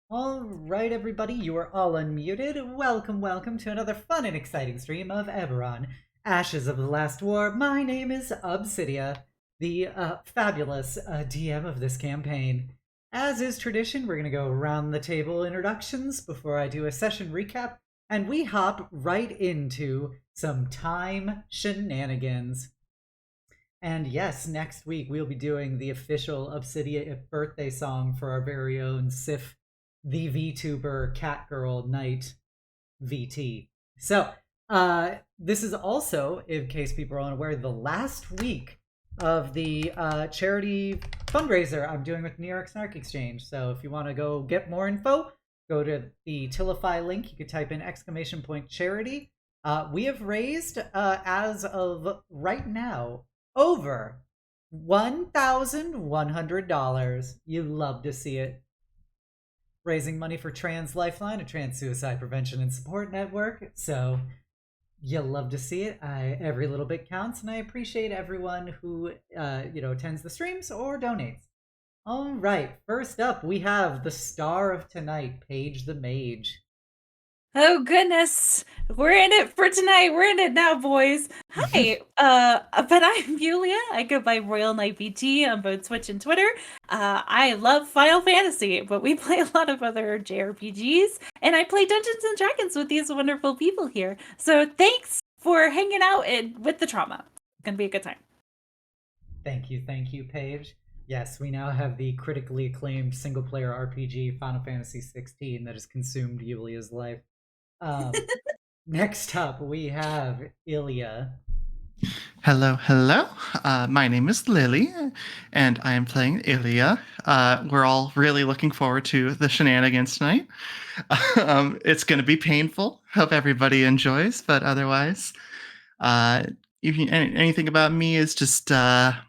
All right, everybody, you are all unmuted. Welcome to another fun and exciting stream of Eberron, Ashes of the Last War. My name is Obsidia, the fabulous DM of this campaign. As is tradition, we're going to go around the table introductions before I do a session recap, and we hop right into some time shenanigans. And yes, next week we'll be doing the official Obsidia birthday song for our very own Sif, the VTuber Catgirl Knight VT. So, this is also, in case people are unaware, the last week of the charity fundraiser I'm doing with New York Snark Exchange. So, if you want to go get more info, go to the Tilify link. You could type in !charity. We have raised, as of right now, over $1,100. You love to see it. Raising money for Trans Lifeline, a trans suicide prevention and support network. So you'll love to see it. Every little bit counts, and I appreciate everyone who attends the streams or donates. All right, first up we have the star of tonight, Paige the Mage. Oh goodness, we're in it for tonight. We're in it now, boys. Hi, but I'm Yulia. I go by Royal Knight BT on both Twitch and Twitter. I love Final Fantasy, but we play a lot of other JRPGs, and I play Dungeons and Dragons with these wonderful people here. So thanks for hanging out and with the trauma. It's gonna be a good time. Thank you, Paige. Yes, we now have the critically acclaimed single-player RPG Final Fantasy XVI that has consumed Yulia's life. Next up, we have Ilya. Hello. My name is Lily, and I am playing Ilya. We're all really looking forward to the shenanigans tonight. It's going to be painful. Hope everybody enjoys, but otherwise, anything about me is just I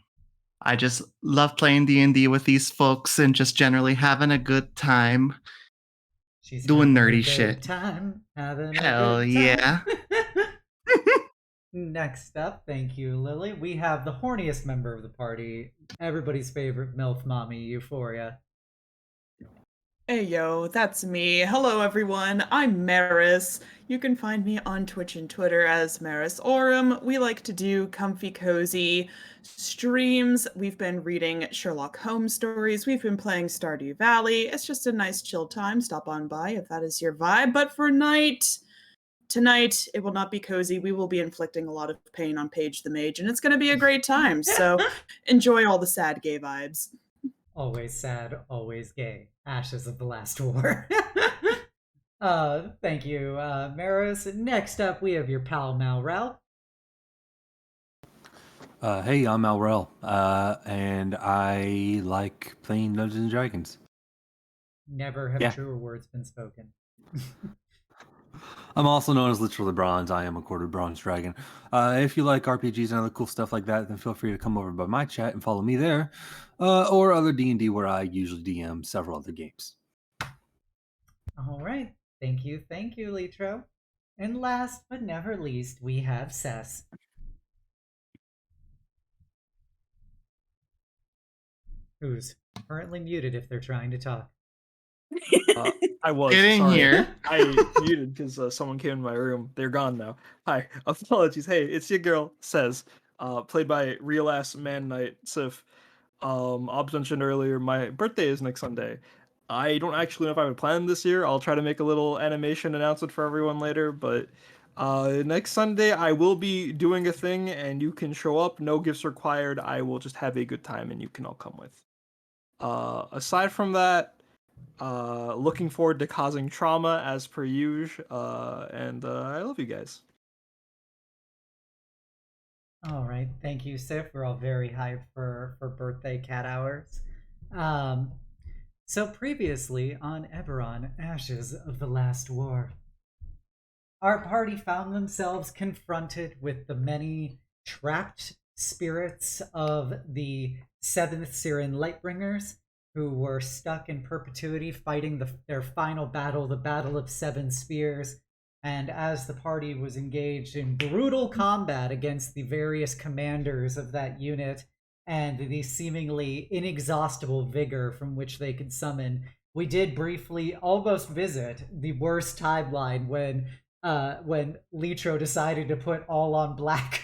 just love playing D&D with these folks and just generally having a good time. She's doing nerdy a shit. Time, having Hell a good yeah. Next up, thank you, Lily. We have the horniest member of the party, everybody's favorite MILF mommy, Euphoria. Hey yo, that's me. Hello everyone, I'm Maris. You can find me on Twitch and Twitter as Maris Aurum. We like to do comfy cozy streams. We've been reading Sherlock Holmes stories. We've been playing Stardew Valley. It's just a nice chill time. Stop on by if that is your vibe. But for tonight, it will not be cozy. We will be inflicting a lot of pain on Paige the Mage, and it's going to be a great time. So enjoy all the sad gay vibes. Always sad, always gay. Ashes of the Last War. Thank you, Maris. Next up, we have your pal Malrel. Hey, I'm Malrel, and I like playing Dungeons and Dragons. Never have truer words been spoken. I'm also known as Literally Bronze. I am a quarter bronze dragon. If you like RPGs and other cool stuff like that, then feel free to come over by my chat and follow me there, or other D&D where I usually DM several other games. All right. Thank you, Litro. And last but never least, we have Cess. Who's currently muted if they're trying to talk. I was. Get in here. I muted because someone came in my room. They're gone now. Hi. Apologies. Hey, it's your girl, Says. Played by real ass man knight Sif. Obs mentioned earlier, my birthday is next Sunday. I don't actually know if I have a plan this year. I'll try to make a little animation announcement for everyone later, but next Sunday I will be doing a thing and you can show up. No gifts required. I will just have a good time and you can all come with. Aside from that, looking forward to causing trauma as per usual, and I love you guys. All right, thank you, Sif. We're all very hyped for birthday cat hours. So previously on Eberron, Ashes of the Last War, our party found themselves confronted with the many trapped spirits of the 7th Siren Lightbringers, who were stuck in perpetuity fighting their final battle, the Battle of Seven Spears. And as the party was engaged in brutal combat against the various commanders of that unit and the seemingly inexhaustible vigor from which they could summon, we did briefly almost visit the worst timeline when Litro decided to put all on black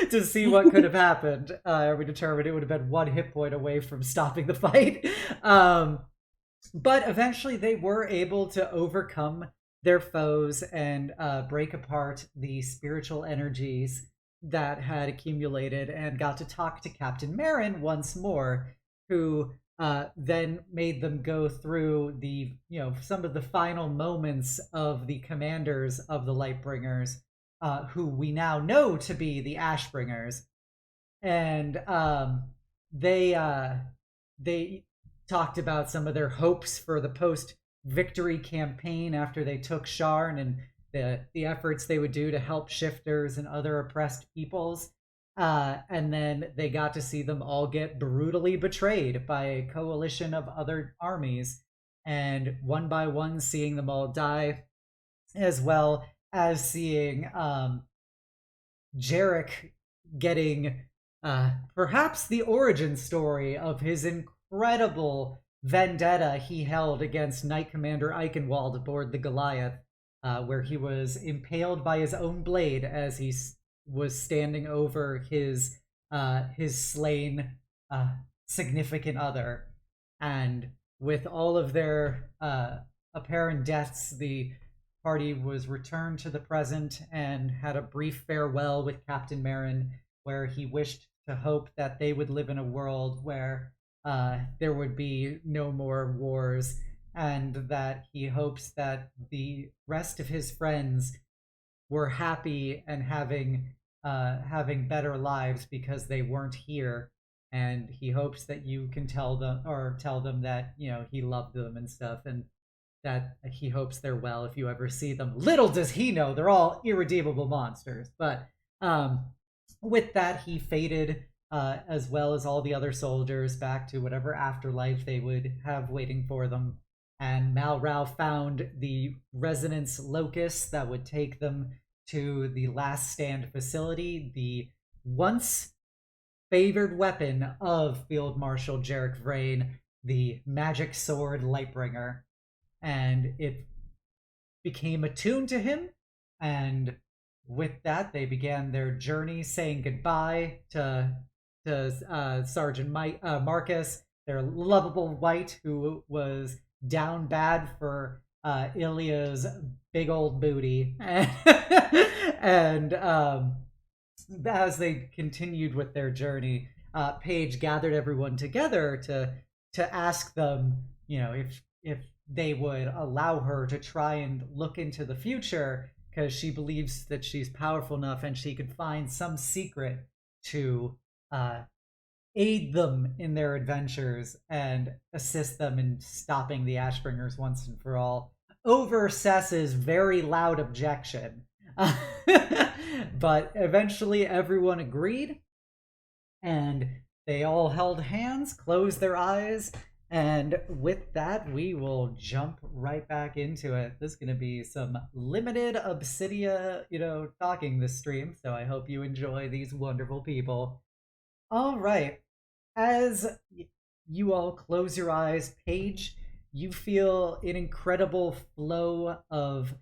to see what could have happened. We determined it would have been 1 hit point away from stopping the fight. But eventually they were able to overcome their foes and break apart the spiritual energies that had accumulated, and got to talk to Captain Marin once more, who then made them go through the, some of the final moments of the commanders of the Lightbringers, who we now know to be the Ashbringers. And they talked about some of their hopes for the post-victory campaign after they took Sharn, and the efforts they would do to help shifters and other oppressed peoples. And then they got to see them all get brutally betrayed by a coalition of other armies, and one by one seeing them all die, as well as seeing Jarek getting perhaps the origin story of his incredible vendetta he held against Knight Commander Eichenwald aboard the Goliath, where he was impaled by his own blade as he was standing over his slain significant other. And with all of their apparent deaths, the party was returned to the present and had a brief farewell with Captain Marin, where he wished to hope that they would live in a world where there would be no more wars, and that he hopes that the rest of his friends were happy and having better lives because they weren't here. And he hopes that you can tell them that he loved them and stuff, and that he hopes they're well if you ever see them. Little does he know they're all irredeemable monsters. But with that, he faded, as well as all the other soldiers, back to whatever afterlife they would have waiting for them. And Malrau found the resonance locus that would take them to the Last Stand facility, the once favored weapon of Field Marshal Jarek Vrain, the magic sword Lightbringer. And it became attuned to him, and with that, they began their journey, saying goodbye to Sergeant Marcus, their lovable wight, who was down bad for Ilya's big old booty. And as they continued with their journey, Paige gathered everyone together to ask them, if they would allow her to try and look into the future, because she believes that she's powerful enough and she could find some secret to aid them in their adventures and assist them in stopping the Ashbringers once and for all, over Sess's very loud objection. But eventually everyone agreed, and they all held hands, closed their eyes, and with that, we will jump right back into it. This is going to be some limited Obsidia, talking this stream, so I hope you enjoy these wonderful people. All right. As you all close your eyes, Paige, you feel an incredible flow of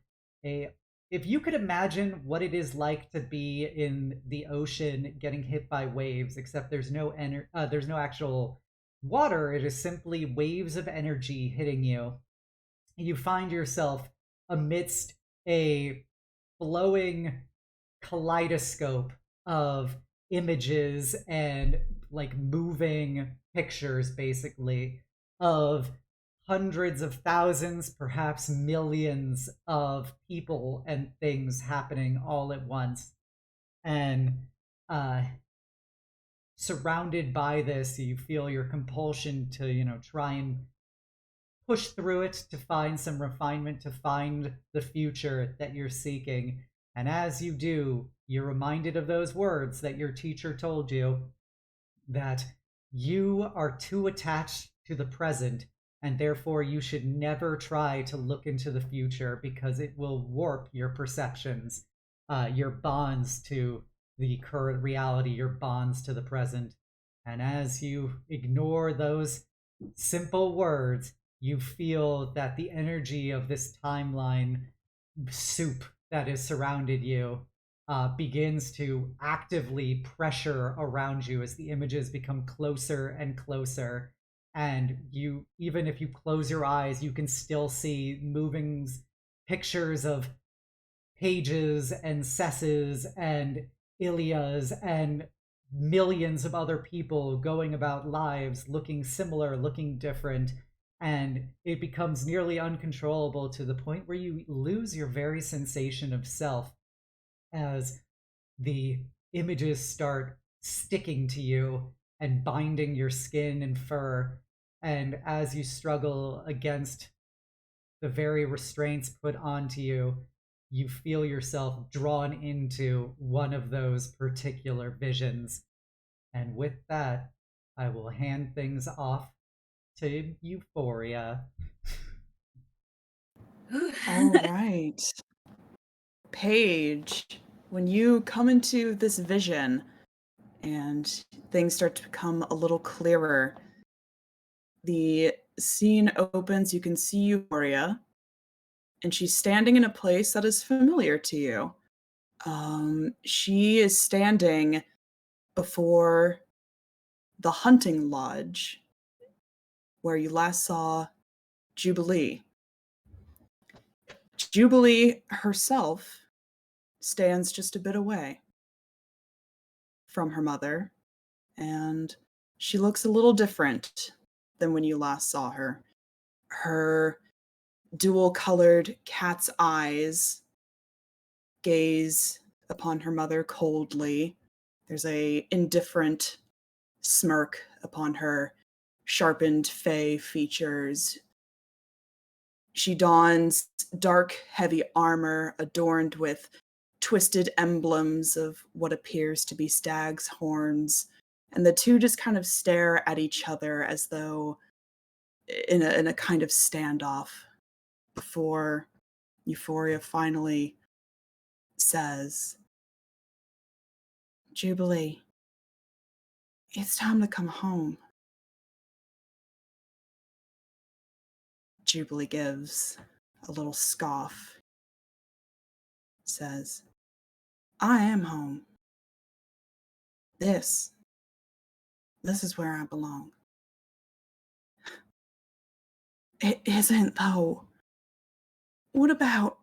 if you could imagine what it is like to be in the ocean getting hit by waves, except there's no actual water, it is simply waves of energy hitting you. You find yourself amidst a flowing kaleidoscope of images and moving pictures, basically, of hundreds of thousands, perhaps millions of people and things happening all at once. And surrounded by this, you feel your compulsion to try and push through it, to find some refinement, to find the future that you're seeking. And as you do, you're reminded of those words that your teacher told you, that you are too attached to the present, and therefore you should never try to look into the future, because it will warp your perceptions, your bonds to the current reality, your bonds to the present. And as you ignore those simple words, you feel that the energy of this timeline soup that has surrounded you begins to actively pressure around you as the images become closer and closer. And you, even if you close your eyes, you can still see moving pictures of Pages and Cesses and Ilias and millions of other people going about lives looking similar, looking different, and it becomes nearly uncontrollable to the point where you lose your very sensation of self as the images start sticking to you and binding your skin and fur. And as you struggle against the very restraints put onto you, you feel yourself drawn into one of those particular visions. And with that, I will hand things off to Euphoria. All right. Paige, when you come into this vision and things start to become a little clearer, the scene opens. You can see Euphoria, and she's standing in a place that is familiar to you. She is standing before the hunting lodge where you last saw Jubilee. Jubilee herself stands just a bit away from her mother, and she looks a little different than when you last saw her. Her dual-colored cat's eyes gaze upon her mother coldly. There's a indifferent smirk upon her sharpened fey features. She dons dark, heavy armor adorned with twisted emblems of what appears to be stag's horns, and the two just kind of stare at each other as though in a kind of standoff before Euphoria finally says, "Jubilee, it's time to come home." Jubilee gives a little scoff, says, "I am home. This is where I belong." "It isn't, though. What about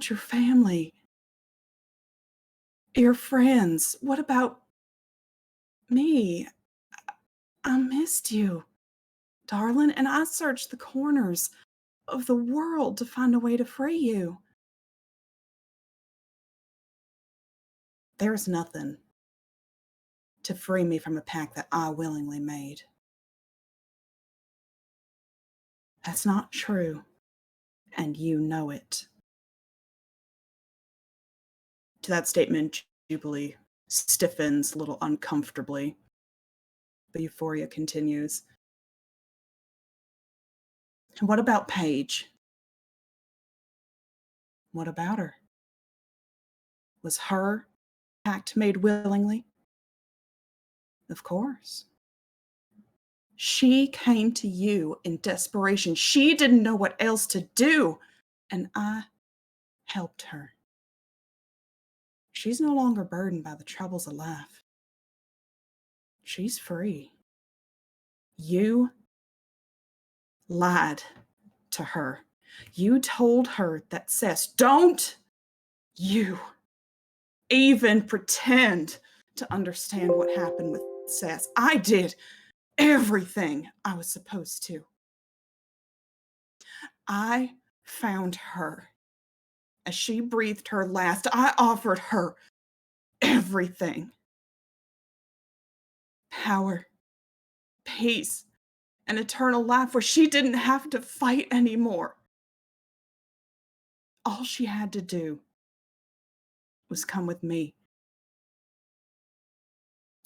your family? Your friends? What about me? I missed you, darling, and I searched the corners of the world to find a way to free you. There's nothing to free me from a pact that I willingly made." That's not true, and you know it. To that statement, Jubilee stiffens a little uncomfortably, but Euphoria continues. "And what about Paige? What about her? Was her pact made willingly?" "Of course. She came to you in desperation. She didn't know what else to do, and I helped her. She's no longer burdened by the troubles of life. She's free. You lied to her. You told her that don't you even pretend to understand what happened with Cess. I did everything I was supposed to. I found her. As she breathed her last, I offered her everything. Power, peace, an eternal life where she didn't have to fight anymore. All she had to do was come with me.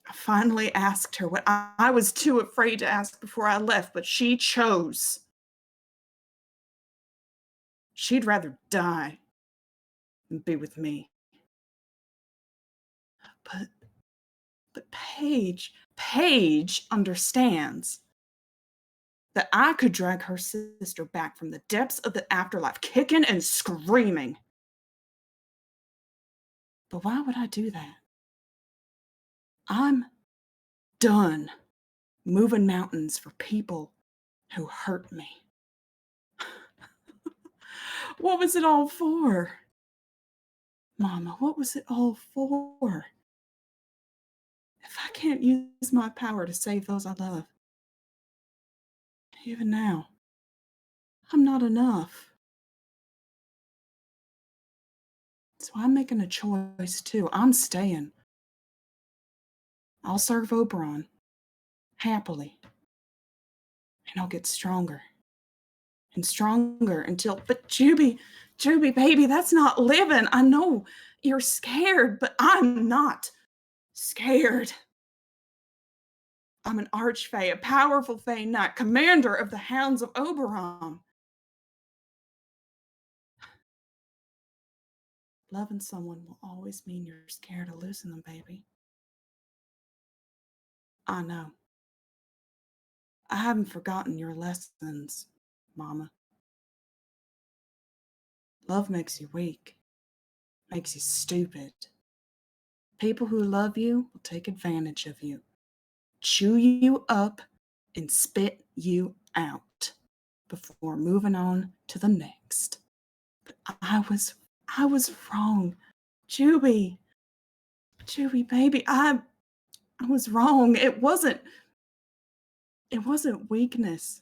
I finally asked her what I was too afraid to ask before I left, but she chose. She'd rather die than be with me. But Paige understands that I could drag her sister back from the depths of the afterlife, kicking and screaming. But why would I do that? I'm done moving mountains for people who hurt me. What was it all for? Mama, what was it all for? If I can't use my power to save those I love, even now, I'm not enough. So I'm making a choice too. I'm staying. I'll serve Oberon happily, and I'll get stronger and stronger until. But Juby, baby, that's not living. I know you're scared, but I'm not scared. I'm an archfey, a powerful fey knight, commander of the Hounds of Oberon. Loving someone will always mean you're scared of losing them, baby. I know. I haven't forgotten your lessons, Mama. Love makes you weak, makes you stupid. People who love you will take advantage of you, chew you up, and spit you out before moving on to the next. But I was wrong. Juby, baby, I was wrong. It wasn't weakness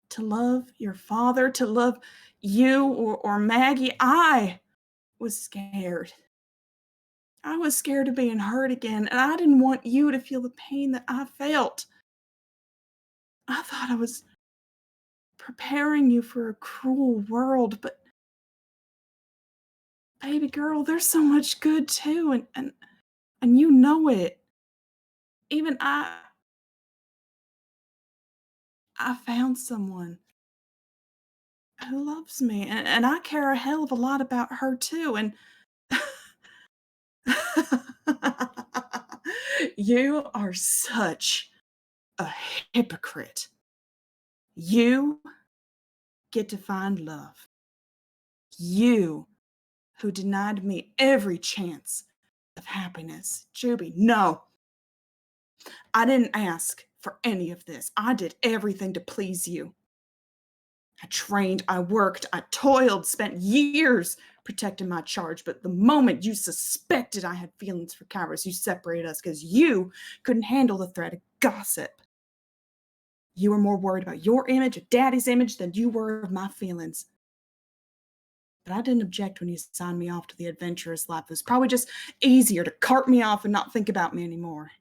to love your father, to love you or Maggie. I was scared. I was scared of being hurt again, and I didn't want you to feel the pain that I felt. I thought I was preparing you for a cruel world, but baby girl, there's so much good too, and you know it. Even I found someone who loves me, and I care a hell of a lot about her too, and you are such a hypocrite. You get to find love. You who denied me every chance of happiness. Juby, no. I didn't ask for any of this. I did everything to please you. I trained, I worked, I toiled, spent years protecting my charge, but the moment you suspected I had feelings for Kairos, you separated us because you couldn't handle the threat of gossip. You were more worried about your image, of Daddy's image, than you were of my feelings. But I didn't object when you signed me off to the adventurous life. It was probably just easier to cart me off and not think about me anymore.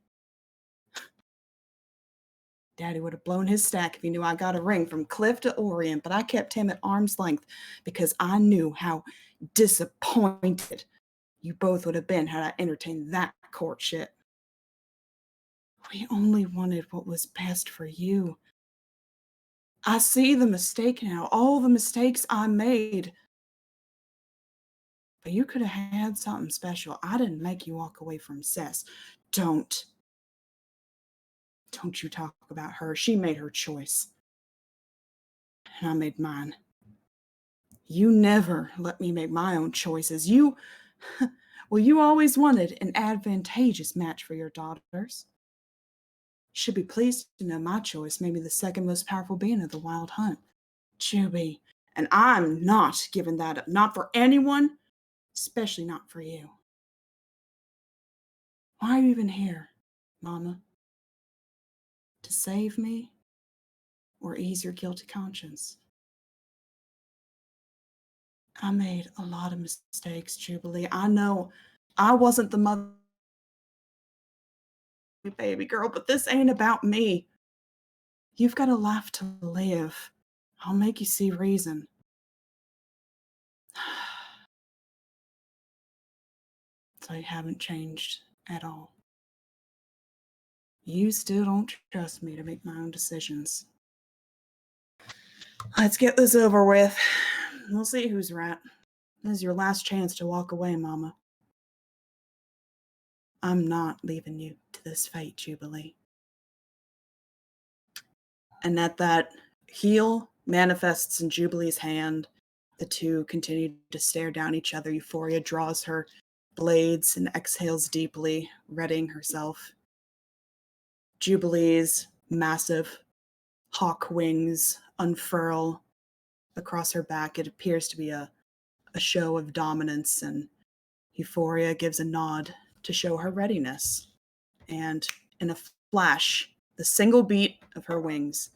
Daddy would have blown his stack if he knew I got a ring from Cliff to Orient, but I kept him at arm's length because I knew how disappointed you both would have been had I entertained that courtship. We only wanted what was best for you. I see the mistake now, all the mistakes I made. But you could have had something special. I didn't make you walk away from Cess. Don't you talk about her. She made her choice. And I made mine. You never let me make my own choices. You always wanted an advantageous match for your daughters. You should be pleased to know my choice may be the second most powerful being of the Wild Hunt. Juby. And I'm not giving that up. Not for anyone, especially not for you. Why are you even here, Mama? To save me or ease your guilty conscience? I made a lot of mistakes, Jubilee. I know I wasn't the mother, baby girl, but this ain't about me. You've got a life to live. I'll make you see reason. So you haven't changed at all. You still don't trust me to make my own decisions. Let's get this over with. We'll see who's right. This is your last chance to walk away, Mama. I'm not leaving you to this fate, Jubilee. And at that heel manifests in Jubilee's hand, the two continue to stare down each other. Euphoria draws her blades and exhales deeply, readying herself. Jubilee's massive hawk wings unfurl across her back. It appears to be a show of dominance, and Euphoria gives a nod to show her readiness. And in a flash, the single beat of her wings,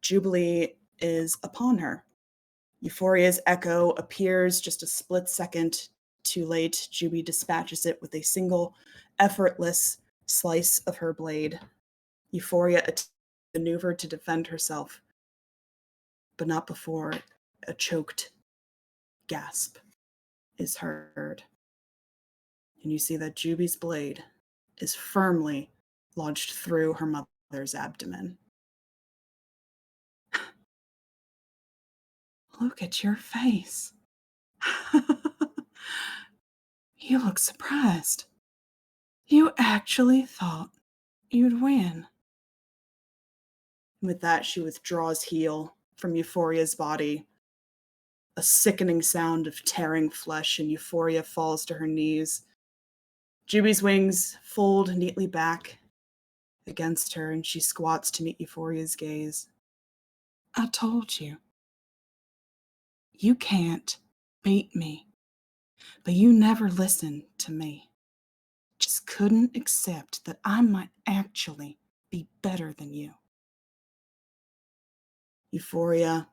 Jubilee is upon her. Euphoria's echo appears just a split second too late. Juby dispatches it with a single, effortless slice of her blade. Euphoria maneuvered to defend herself, but not before a choked gasp is heard. And you see that Juby's blade is firmly lodged through her mother's abdomen. Look at your face. You look surprised. You actually thought you'd win. With that, she withdraws heel from Euphoria's body. A sickening sound of tearing flesh, and Euphoria falls to her knees. Juby's wings fold neatly back against her, and she squats to meet Euphoria's gaze. I told you. You can't beat me. But you never listened to me. Just couldn't accept that I might actually be better than you. Euphoria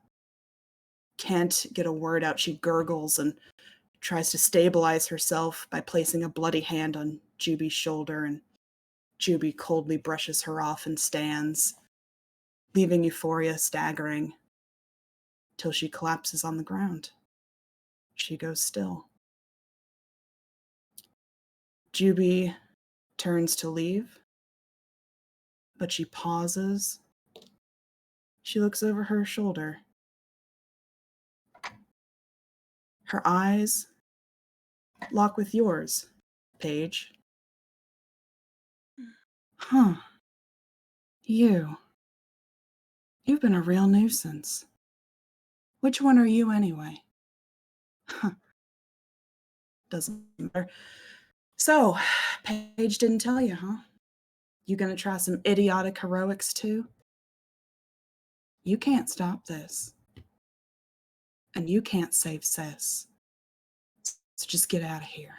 can't get a word out. She gurgles and tries to stabilize herself by placing a bloody hand on Juby's shoulder, and Juby coldly brushes her off and stands, leaving Euphoria staggering till she collapses on the ground. She goes still. Juby turns to leave, but she pauses. She looks over her shoulder. Her eyes lock with yours, Paige. Huh. You've been a real nuisance. Which one are you anyway? Huh. Doesn't matter. So, Paige didn't tell you, huh? You gonna try some idiotic heroics too? You can't stop this. And you can't save Cess. So just get out of here.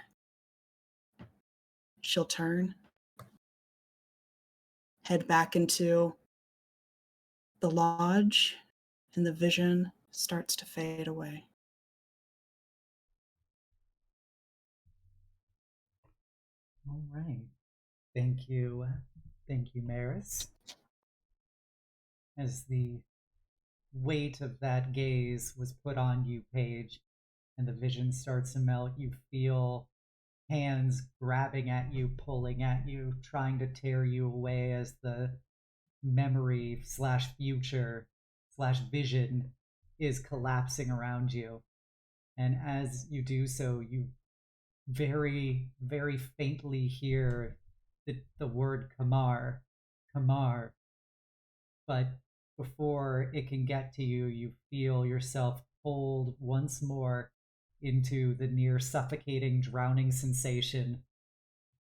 She'll turn, head back into the lodge, and the vision starts to fade away. All right. Thank you. Thank you, Maris. As the weight of that gaze was put on you, Paige, and the vision starts to melt, you feel hands grabbing at you, pulling at you, trying to tear you away as the memory slash future slash vision is collapsing around you. And as you do so, you very, very faintly hear the word Kamar, Kamar. But before it can get to you, you feel yourself pulled once more into the near suffocating, drowning sensation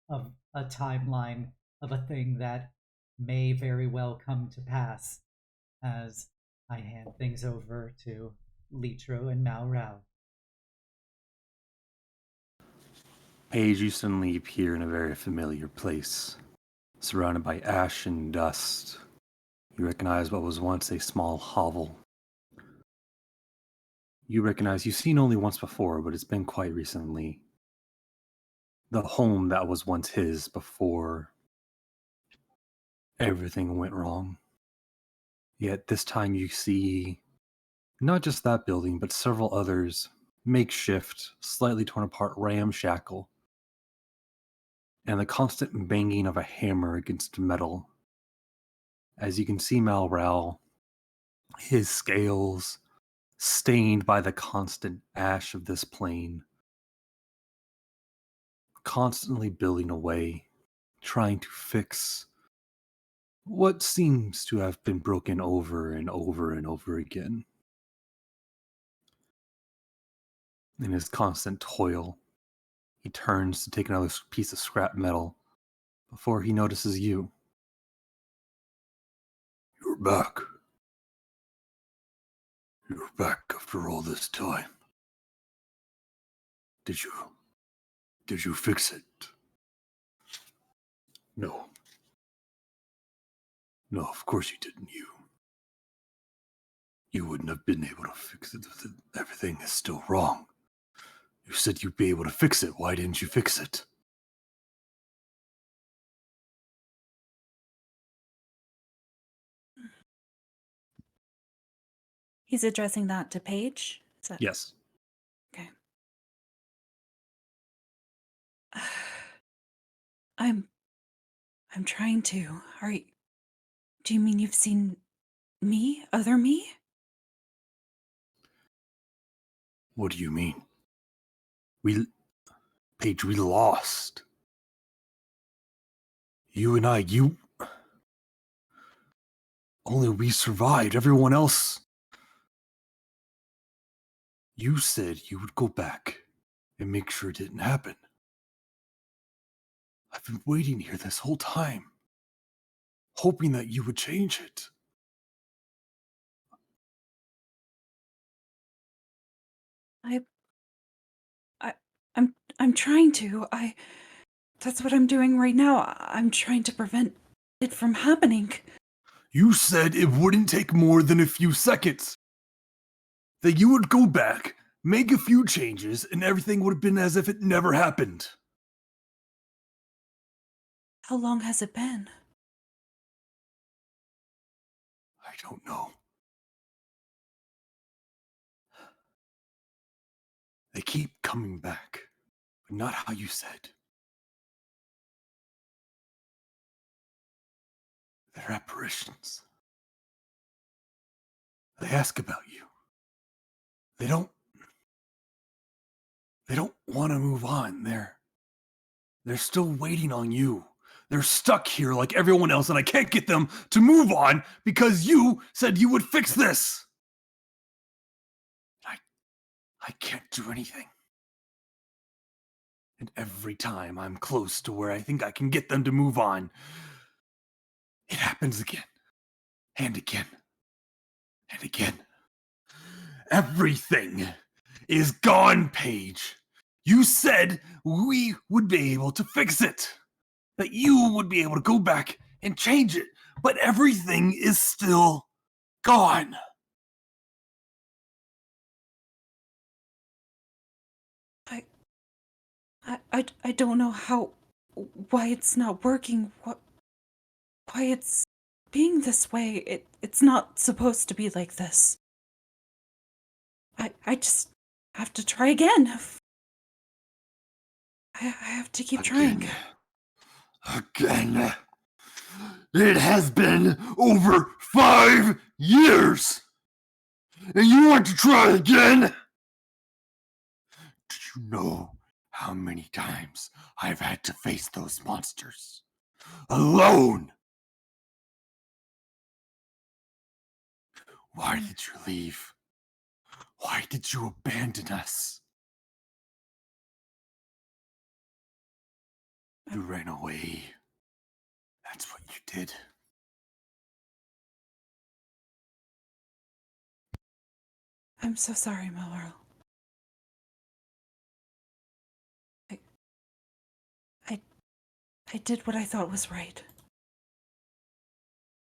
of a timeline of a thing that may very well come to pass as I hand things over to Litro and Malrao. Paige, you suddenly appear in a very familiar place, surrounded by ash and dust. You recognize what was once a small hovel. You recognize you've seen only once before, but it's been quite recently. The home that was once his before everything went wrong. Yet this time you see not just that building, but several others, makeshift, slightly torn apart, ramshackle, and the constant banging of a hammer against metal. As you can see Malrao, his scales stained by the constant ash of this plane, constantly building away, trying to fix What seems to have been broken over and over and over again? In his constant toil, he turns to take another piece of scrap metal before he notices you. You're back. You're back after all this time. Did you fix it? No. No, of course you didn't. You wouldn't have been able to fix it. Everything is still wrong. You said you'd be able to fix it. Why didn't you fix it? He's addressing that to Paige. Is that Yes. okay? I'm trying to. Do you mean you've seen me? Other me? What do you mean? Paige, we lost. You and I, only we survived. Everyone else. You said you would go back and make sure it didn't happen. I've been waiting here this whole time, hoping that you would change it. I I'm trying to. That's what I'm doing right now. I'm trying to prevent it from happening. You said it wouldn't take more than a few seconds. That you would go back, make a few changes, and everything would have been as if it never happened. How long has it been? I don't know. They keep coming back, but not how you said. They're apparitions. They ask about you. They don't want to move on. They're still waiting on you. They're stuck here like everyone else, and I can't get them to move on because you said you would fix this. I can't do anything. And every time I'm close to where I think I can get them to move on, it happens again, and again, and again. Everything is gone, Paige. You said we would be able to fix it, that you would be able to go back and change it, but everything is still gone. I don't know why it's not working. Why it's being this way. It's not supposed to be like this. I just have to try again. I have to keep trying. Again. It has been over 5 years. And you want to try again? Do you know how many times I've had to face those monsters? Alone! Why did you leave? Why did you abandon us? You ran away. That's what you did. I'm so sorry, Melrose. I did what I thought was right.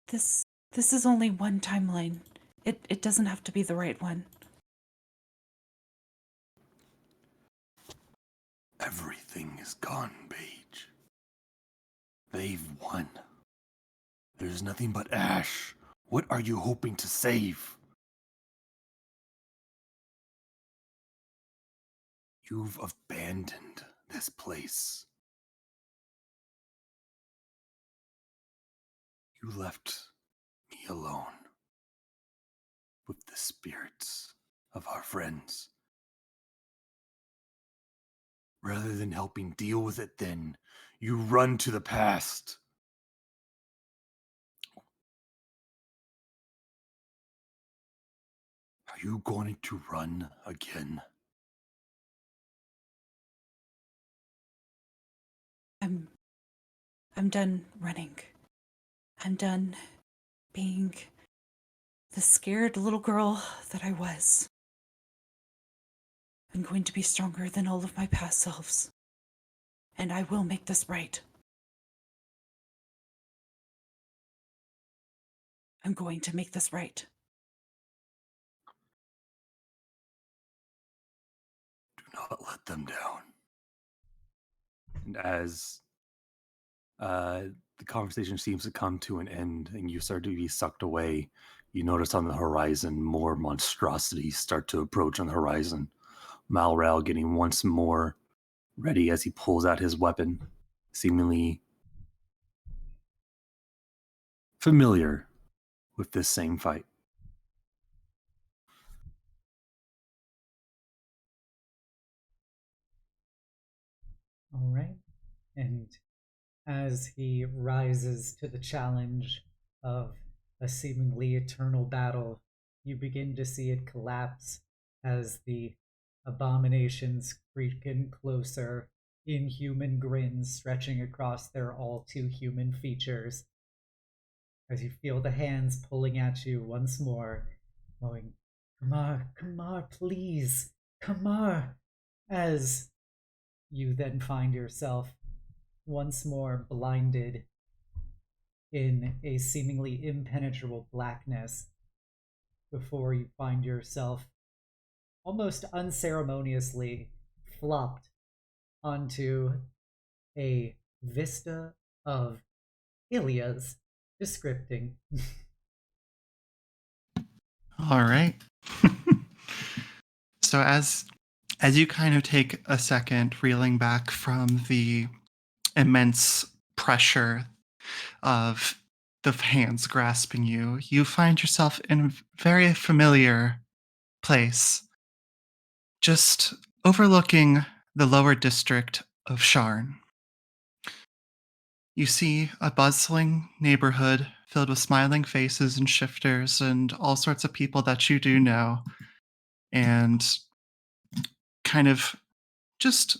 This is only one timeline. It doesn't have to be the right one. Everything is gone, Paige. They've won. There's nothing but ash. What are you hoping to save? You've abandoned this place. You left me alone with the spirits of our friends. Rather than helping deal with it then, you run to the past. you going to run again? I'm done running. I'm done being the scared little girl that I was. I'm going to be stronger than all of my past selves. And I will make this right. I'm going to make this right. Do not let them down. And as the conversation seems to come to an end and you start to be sucked away, you notice on the horizon more monstrosities start to approach on the horizon. Malral getting once more ready as he pulls out his weapon, seemingly familiar with this same fight. All right. And as he rises to the challenge of a seemingly eternal battle, you begin to see it collapse as the abominations creep in closer, inhuman grins stretching across their all too human features. As you feel the hands pulling at you once more, going, Kamar, please, Kamar, as you then find yourself once more blinded in a seemingly impenetrable blackness before you find yourself almost unceremoniously flopped onto a vista of Ilias descripting. All right. So as you kind of take a second, reeling back from the immense pressure of the hands grasping you, you find yourself in a very familiar place, just overlooking the lower district of Sharn. You see a bustling neighborhood filled with smiling faces and shifters and all sorts of people that you do know, and kind of just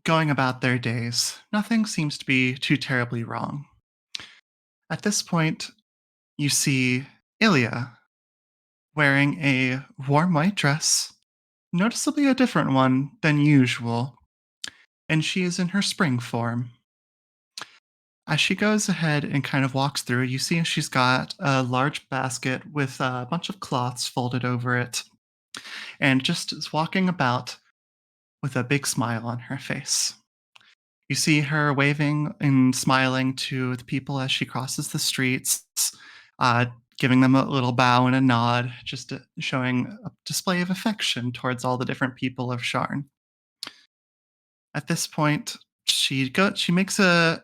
going about their days. Nothing seems to be too terribly wrong. At this point, you see Ilya wearing a warm white dress, noticeably a different one than usual, and she is in her spring form. As she goes ahead and kind of walks through, you see she's got a large basket with a bunch of cloths folded over it, and just is walking about with a big smile on her face. You see her waving and smiling to the people as she crosses the streets, uh, giving them a little bow and a nod, just showing a display of affection towards all the different people of Sharn. At this point, she makes a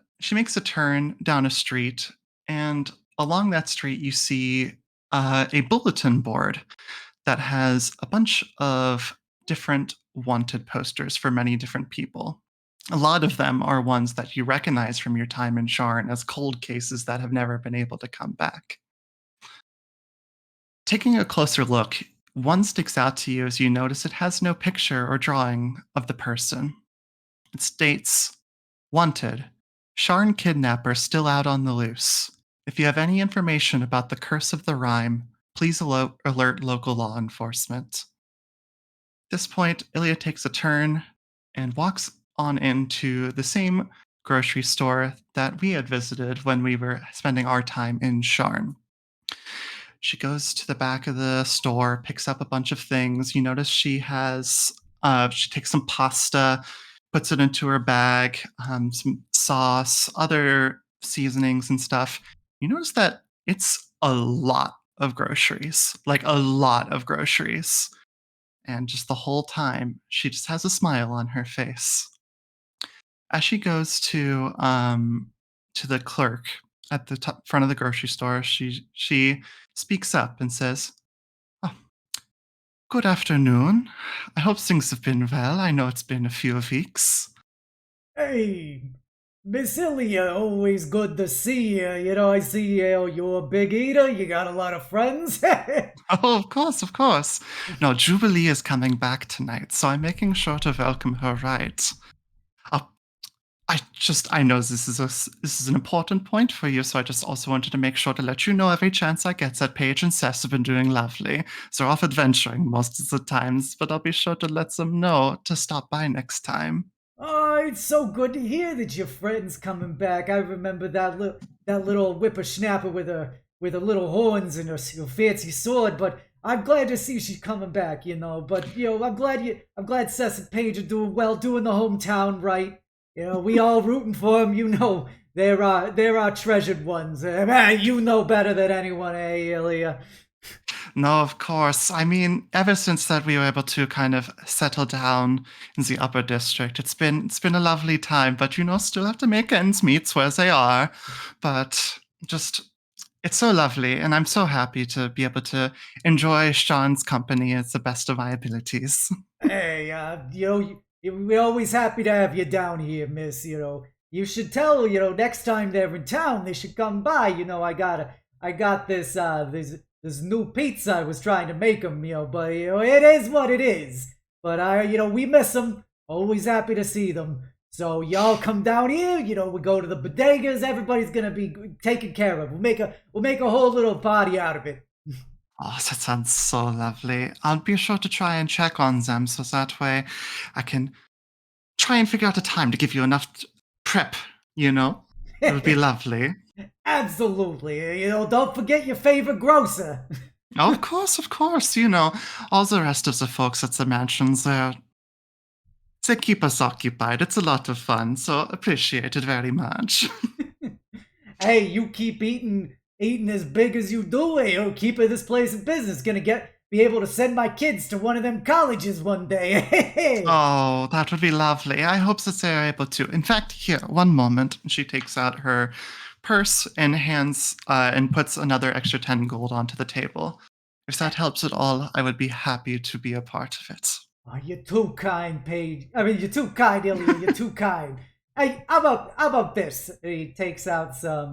turn down a street, and along that street you see a bulletin board that has a bunch of different wanted posters for many different people. A lot of them are ones that you recognize from your time in Sharn as cold cases that have never been able to come back. Taking a closer look, one sticks out to you as you notice it has no picture or drawing of the person. It states, Wanted, Sharn kidnapper still out on the loose. If you have any information about the curse of the rhyme, please alert local law enforcement. At this point, Ilya takes a turn and walks on into the same grocery store that we had visited when we were spending our time in Sharn. She goes to the back of the store, picks up a bunch of things. You notice she takes some pasta, puts it into her bag, some sauce, other seasonings and stuff. You notice that it's a lot of groceries, like a lot of groceries. And just the whole time, she just has a smile on her face. As she goes to the clerk at the front of the grocery store, she speaks up and says, "Oh, good afternoon. I hope things have been well. I know it's been a few weeks." Hey, Miss Ilya, always good to see you. You know, I see you're a big eater. You got a lot of friends. Oh, of course, of course. No, Jubilee is coming back tonight, so I'm making sure to welcome her right. Uh, I know this is an important point for you, so I just also wanted to make sure to let you know every chance I get that Paige and Seth have been doing lovely. They're off adventuring most of the times, but I'll be sure to let them know to stop by next time. Oh, it's so good to hear that your friend's coming back. I remember that little whippersnapper with her little horns and her fancy sword. But I'm glad to see she's coming back. You know, but I'm glad Seth and Paige are doing well, doing the hometown right. You know, we all rooting for them. You know, they're our treasured ones. You know better than anyone, Ilya. No, of course. I mean, ever since that we were able to kind of settle down in the upper district, it's been a lovely time, but still have to make ends meet where they are. But just it's so lovely, and I'm so happy to be able to enjoy Sean's company at the best of my abilities. Hey, we're always happy to have you down here, Miss. You should tell, next time they're in town, they should come by. I got this new pizza I was trying to make them, but it is what it is. But we miss them. Always happy to see them. So y'all come down here. We go to the bodegas. Everybody's gonna be taken care of. We'll make a whole little party out of it. Oh, that sounds so lovely. I'll be sure to try and check on them so that way I can try and figure out a time to give you enough prep, you know? It would be lovely. Absolutely. Don't forget your favorite grocer. Oh, of course, of course. All the rest of the folks at the mansions, they keep us occupied. It's a lot of fun, so appreciate it very much. Hey, you keep eating as big as you do. Hey, keeping this place in business. Be able to send my kids to one of them colleges one day. Oh, that would be lovely. I hope that they're able to. In fact, here, one moment. She takes out her purse and hands and puts another extra 10 gold onto the table. If that helps at all, I would be happy to be a part of it. Oh, you're too kind, Paige. I mean, you're too kind, Ilya. You're too kind. Hey, how about this? He takes out some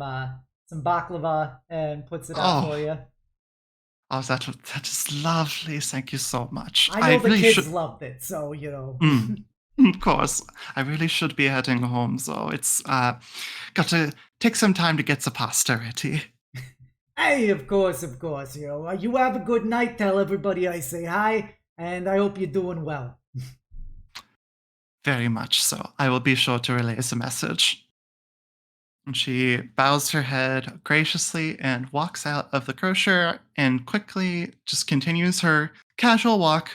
baklava and puts it out Oh, for you. oh, that is lovely. Thank you so much. I know the really kids should. loved it, so. Mm, of course, I really should be heading home, so it's got to take some time to get the pasta ready. Hey, of course, of course. You have a good night. Tell everybody I say hi, and I hope you're doing well. Very much so. I will be sure to relay the message. And she bows her head graciously and walks out of the grocer and quickly just continues her casual walk,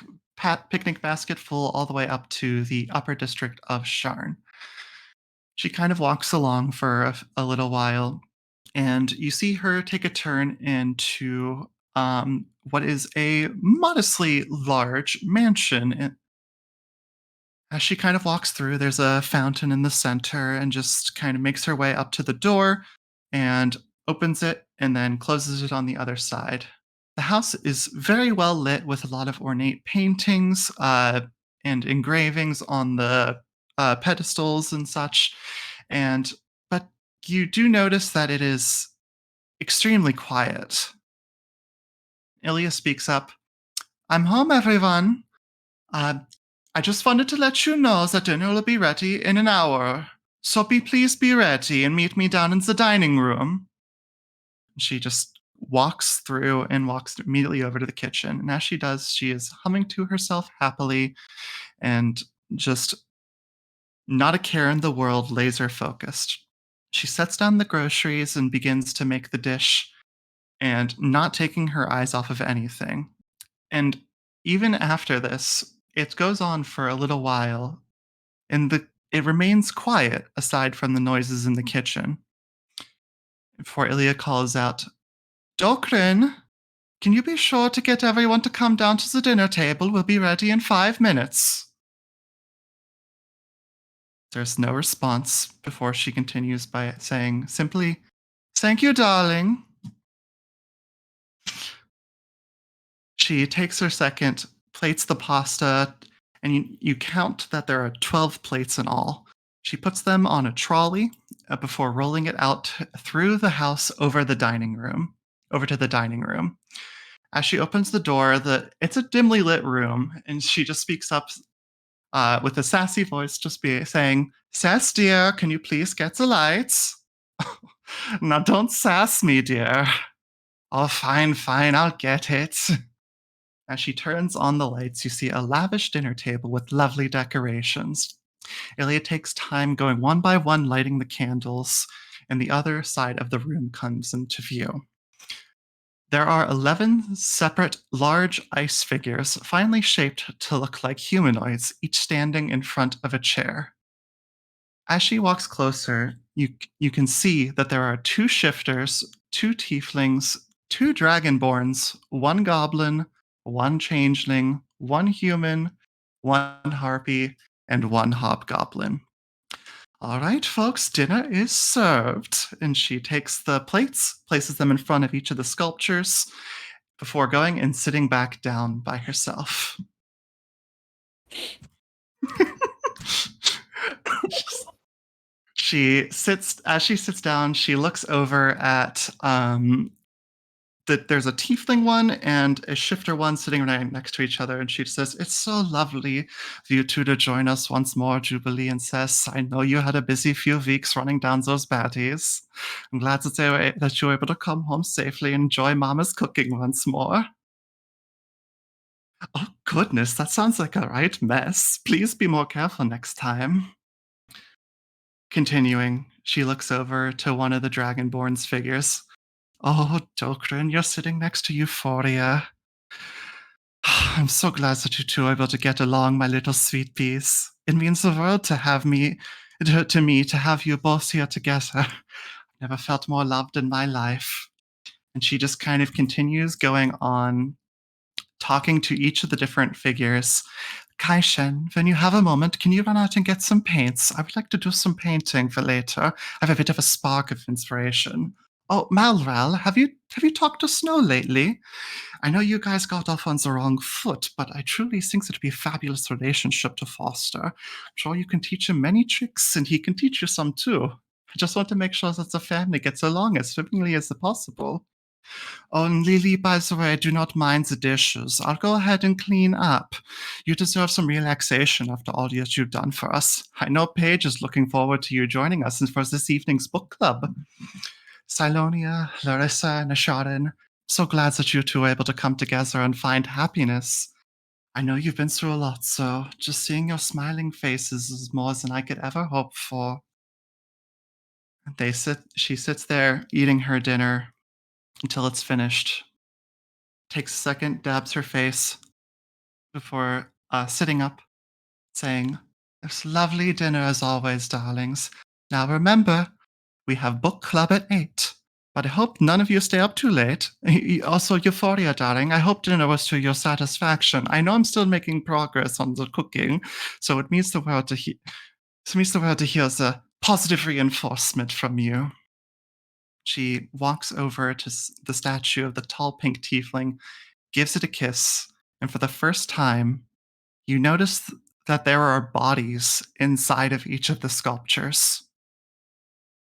picnic basket full, all the way up to the upper district of Sharn. She kind of walks along for a little while, and you see her take a turn into what is a modestly large mansion. As she kind of walks through, there's a fountain in the center and just kind of makes her way up to the door and opens it and then closes it on the other side. The house is very well lit with a lot of ornate paintings and engravings on the pedestals and such. And but you do notice that it is extremely quiet. Ilya speaks up. I'm home, everyone. Uh, I just wanted to let you know that dinner will be ready in an hour. So please be ready and meet me down in the dining room. She just walks through and walks immediately over to the kitchen. And as she does, she is humming to herself happily and just not a care in the world, laser focused. She sets down the groceries and begins to make the dish and not taking her eyes off of anything. And even after this, it goes on for a little while, and it remains quiet aside from the noises in the kitchen. Before Ilya calls out, Dokrin, can you be sure to get everyone to come down to the dinner table? We'll be ready in 5 minutes. There's no response before she continues by saying simply, Thank you, darling. She takes her second, plates the pasta, and you count that there are 12 plates in all. She puts them on a trolley before rolling it out through the house over to the dining room. As she opens the door, it's a dimly lit room, and she just speaks up with a sassy voice, saying, "Sass, dear, can you please get the lights?" "Now don't sass me, dear." "Oh, fine, fine, I'll get it." As she turns on the lights, you see a lavish dinner table with lovely decorations. Ilya takes time going one by one lighting the candles, and the other side of the room comes into view. There are 11 separate large ice figures, finely shaped to look like humanoids, each standing in front of a chair. As she walks closer, you can see that there are 2 shifters, 2 tieflings, 2 dragonborns, 1 goblin, 1 changeling, 1 human, 1 harpy, and 1 hobgoblin. "All right, folks, dinner is served." And she takes the plates, places them in front of each of the sculptures before going and sitting back down by herself. As she sits down, she looks over at there's a tiefling one and a shifter one sitting right next to each other, and she says, "It's so lovely for you two to join us once more, Jubilee and Cess. I know you had a busy few weeks running down those baddies. I'm glad that you were able to come home safely and enjoy Mama's cooking once more." "Oh, goodness, that sounds like a right mess. Please be more careful next time." Continuing, she looks over to one of the Dragonborn's figures. "Oh, Dokrin, you're sitting next to Euphoria. I'm so glad that you two are able to get along, my little sweet peas. It means the world to me to have you both here together. I've never felt more loved in my life." And she just kind of continues going on, talking to each of the different figures. "Kaishen, when you have a moment, can you run out and get some paints? I would like to do some painting for later. I have a bit of a spark of inspiration. Oh, Malral, have you talked to Snow lately? I know you guys got off on the wrong foot, but I truly think it'd be a fabulous relationship to foster. I'm sure you can teach him many tricks, and he can teach you some too. I just want to make sure that the family gets along as swimmingly as possible. Oh, and Lily, by the way, do not mind the dishes. I'll go ahead and clean up. You deserve some relaxation after all that you've done for us. I know Paige is looking forward to you joining us for this evening's book club. Silonia, Larissa, and Asharin, so glad that you two were able to come together and find happiness. I know you've been through a lot, so just seeing your smiling faces is more than I could ever hope for." She sits there eating her dinner until it's finished, takes a second, dabs her face before sitting up, saying, "It's lovely dinner as always, darlings. Now remember, we have book club at 8. But I hope none of you stay up too late. Also, Euphoria, darling, I hope dinner was to your satisfaction. I know I'm still making progress on the cooking, so it means the world to hear the positive reinforcement from you." She walks over to the statue of the tall pink tiefling, gives it a kiss, and for the first time, you notice that there are bodies inside of each of the sculptures.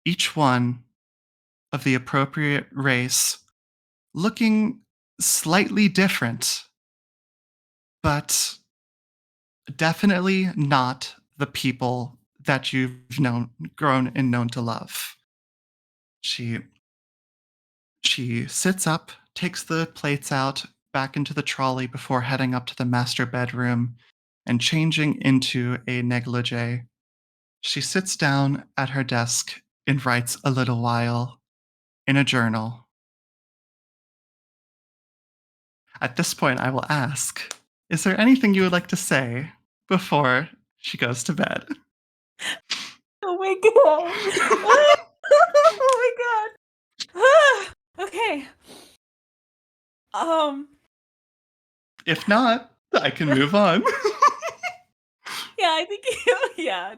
Each one of the appropriate race, looking slightly different, but definitely not the people that you've grown and known to love. She sits up, takes the plates out back into the trolley before heading up to the master bedroom and changing into a negligee. She sits down at her desk and writes a little while in a journal. At this point, I will ask, is there anything you would like to say before she goes to bed? Oh my god. Oh my god. Okay. If not, I can move on. Yeah, I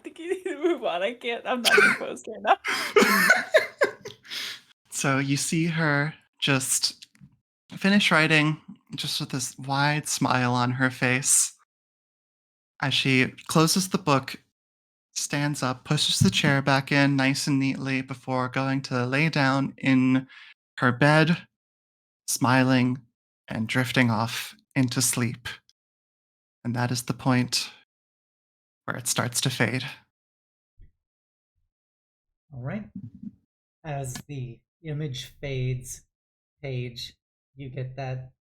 think you need to move on. I'm not composed right now. So you see her just finish writing, just with this wide smile on her face. As she closes the book, stands up, pushes the chair back in nice and neatly before going to lay down in her bed, smiling and drifting off into sleep. And that is the point where it starts to fade. All right. As the image fades, Paige, you get that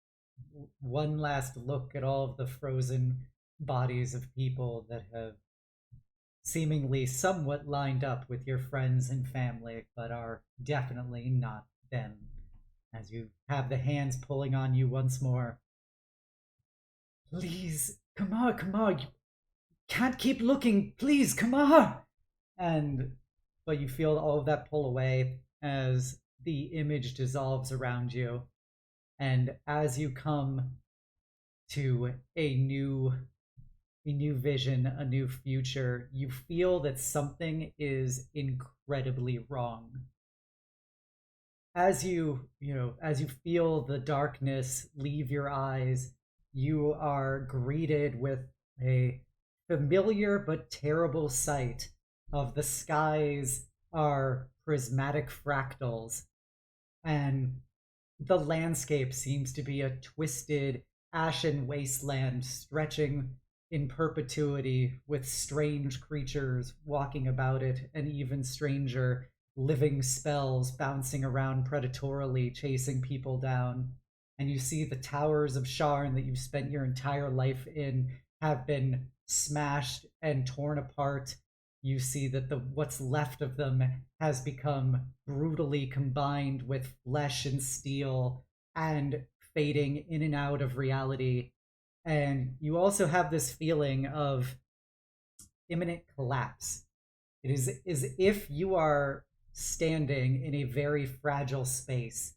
one last look at all of the frozen bodies of people that have seemingly somewhat lined up with your friends and family, but are definitely not them. As you have the hands pulling on you once more. Please, come on, you can't keep looking, please, come on! But you feel all of that pull away as the image dissolves around you. And as you come to a new vision, a new future, you feel that something is incredibly wrong. As you feel the darkness leave your eyes, you are greeted with a familiar but terrible sight of the skies are prismatic fractals, and the landscape seems to be a twisted, ashen wasteland stretching in perpetuity with strange creatures walking about it, and even stranger living spells bouncing around predatorily, chasing people down. And you see the towers of Sharn that you've spent your entire life in have been smashed and torn apart. You see that what's left of them has become brutally combined with flesh and steel and fading in and out of reality. And you also have this feeling of imminent collapse. It is as if you are standing in a very fragile space,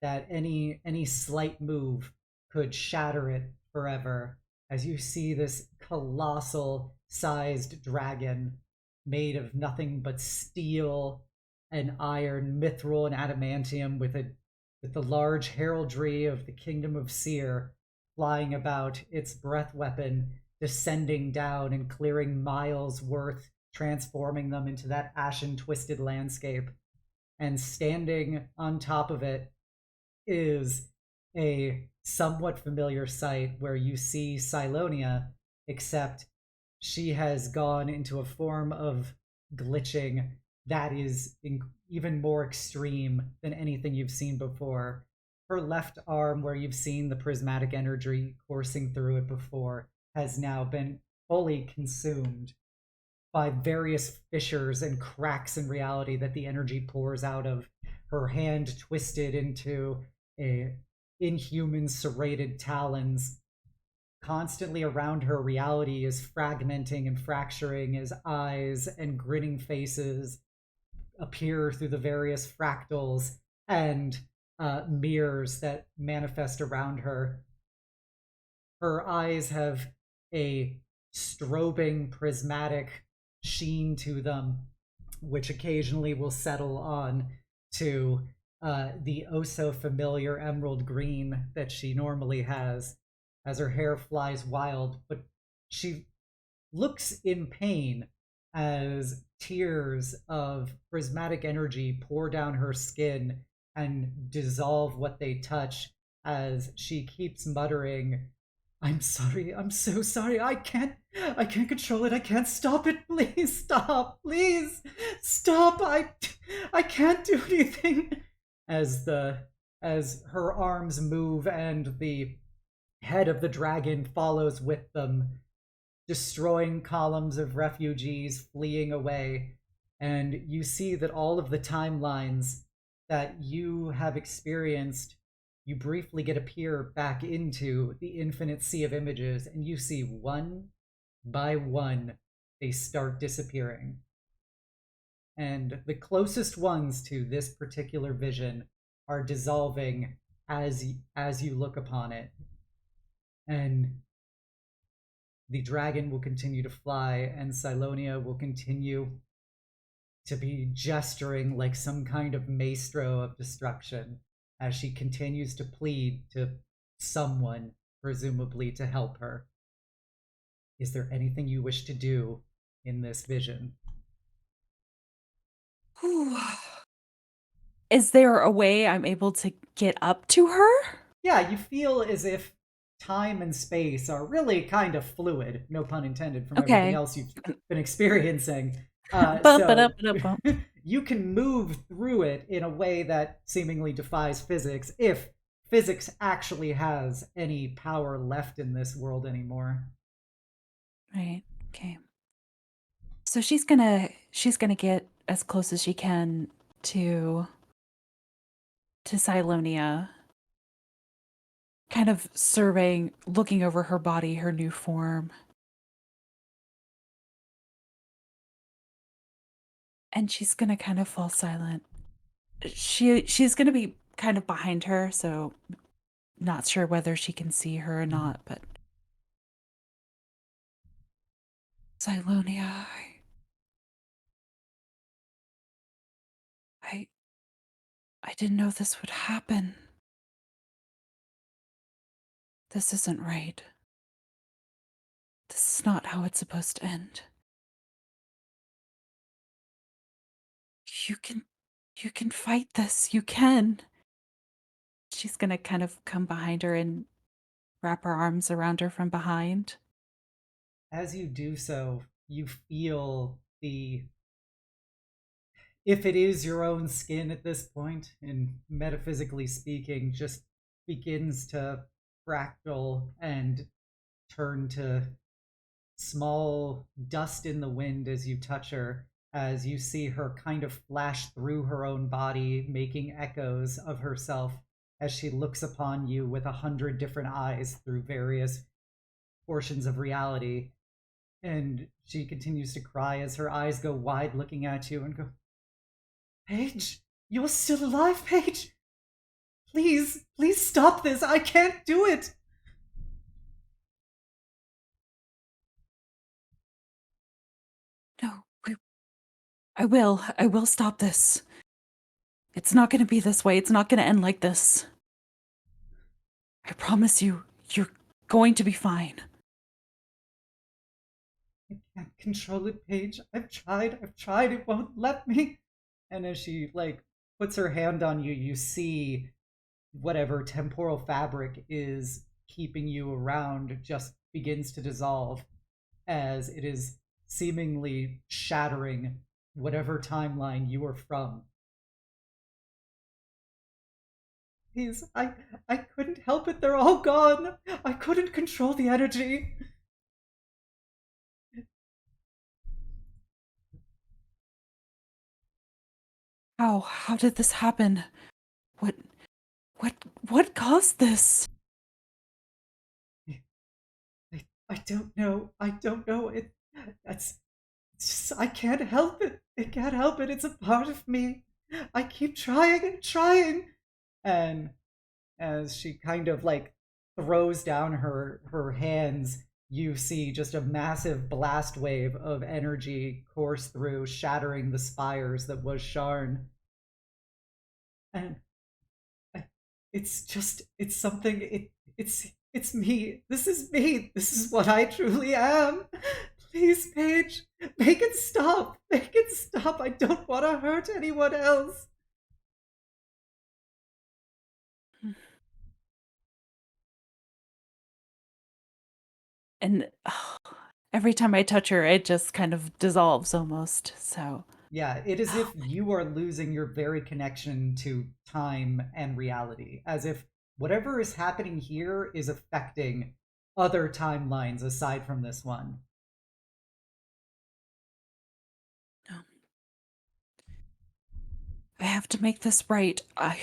that any slight move could shatter it forever, as you see this colossal sized dragon made of nothing but steel and iron, mithril and adamantium, with the large heraldry of the kingdom of Seer flying about, its breath weapon descending down and clearing miles worth, transforming them into that ashen, twisted landscape. And standing on top of it is a somewhat familiar sight where you see Silonia, except she has gone into a form of glitching that is even more extreme than anything you've seen before. Her left arm, where you've seen the prismatic energy coursing through it before, has now been fully consumed by various fissures and cracks in reality that the energy pours out of. Her hand twisted into a inhuman serrated talons. Constantly around her, reality is fragmenting and fracturing as eyes and grinning faces appear through the various fractals and mirrors that manifest around her. Her eyes have a strobing prismatic sheen to them, which occasionally will settle on to the oh so familiar emerald green that she normally has, as her hair flies wild. But she looks in pain as tears of prismatic energy pour down her skin and dissolve what they touch, as she keeps muttering, "I'm sorry, I'm so sorry, I can't control it, I can't stop it, please stop, please stop, I can't do anything." As her arms move and the head of the dragon follows with them, destroying columns of refugees fleeing away. And you see that all of the timelines that you have experienced, you briefly get a peer back into the infinite sea of images, and you see one by one they start disappearing. And the closest ones to this particular vision are dissolving as you look upon it. And the dragon will continue to fly, and Silonia will continue to be gesturing like some kind of maestro of destruction as she continues to plead to someone, presumably to help her. Is there anything you wish to do in this vision? Whew. Is there a way I'm able to get up to her? Yeah, you feel as if time and space are really kind of fluid, no pun intended, from everything Okay. else you've been experiencing. Bump it So up, it up, bump. you can move through it in a way that seemingly defies physics, if physics actually has any power left in this world anymore. Right. Okay. So she's gonna get as close as she can to Silonia, kind of surveying, looking over her body, her new form. And she's gonna kind of fall silent. She's gonna be kind of behind her, so not sure whether she can see her or not, but Silonia, I didn't know this would happen. This isn't right. This is not how it's supposed to end. You can fight this. You can. She's gonna kind of come behind her and wrap her arms around her from behind. As you do so, you feel the, if it is your own skin at this point, and metaphysically speaking, just begins to fractal and turn to small dust in the wind as you touch her, as you see her kind of flash through her own body, making echoes of herself as she looks upon you with 100 different eyes through various portions of reality. And she continues to cry as her eyes go wide, looking at you, and go, Paige, you're still alive, Paige! Please, please stop this! I can't do it! No, I will stop this. It's not gonna be this way. It's not gonna end like this. I promise you, you're going to be fine. I can't control it, Paige. I've tried, it won't let me. And as she, like, puts her hand on you, you see whatever temporal fabric is keeping you around just begins to dissolve as it is seemingly shattering whatever timeline you are from. Please, I couldn't help it. They're all gone. I couldn't control the energy. How did this happen? What what caused this? I don't know. I don't know. It's just, I can't help it. I can't help it. It's a part of me. I keep trying and trying. And as she kind of like throws down her hands, you see just a massive blast wave of energy course through, shattering the spires that was Sharn. And it's just, it's something, it's me. This is me. This is what I truly am. Please, Paige, make it stop. Make it stop. I don't want to hurt anyone else. And every time I touch her, it just kind of dissolves almost. So Yeah, it is if you are losing your very connection to time and reality, as if whatever is happening here is affecting other timelines aside from this one. I have to make this right. I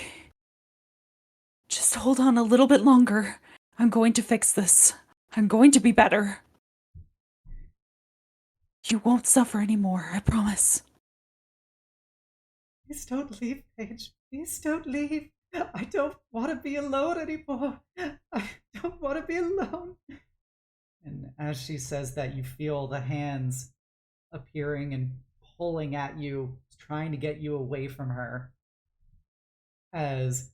just hold on a little bit longer. I'm going to fix this. I'm going to be better. You won't suffer anymore, I promise. Please don't leave, Paige. Please don't leave. I don't want to be alone anymore. I don't want to be alone. And as she says that, you feel the hands appearing and pulling at you, trying to get you away from her, as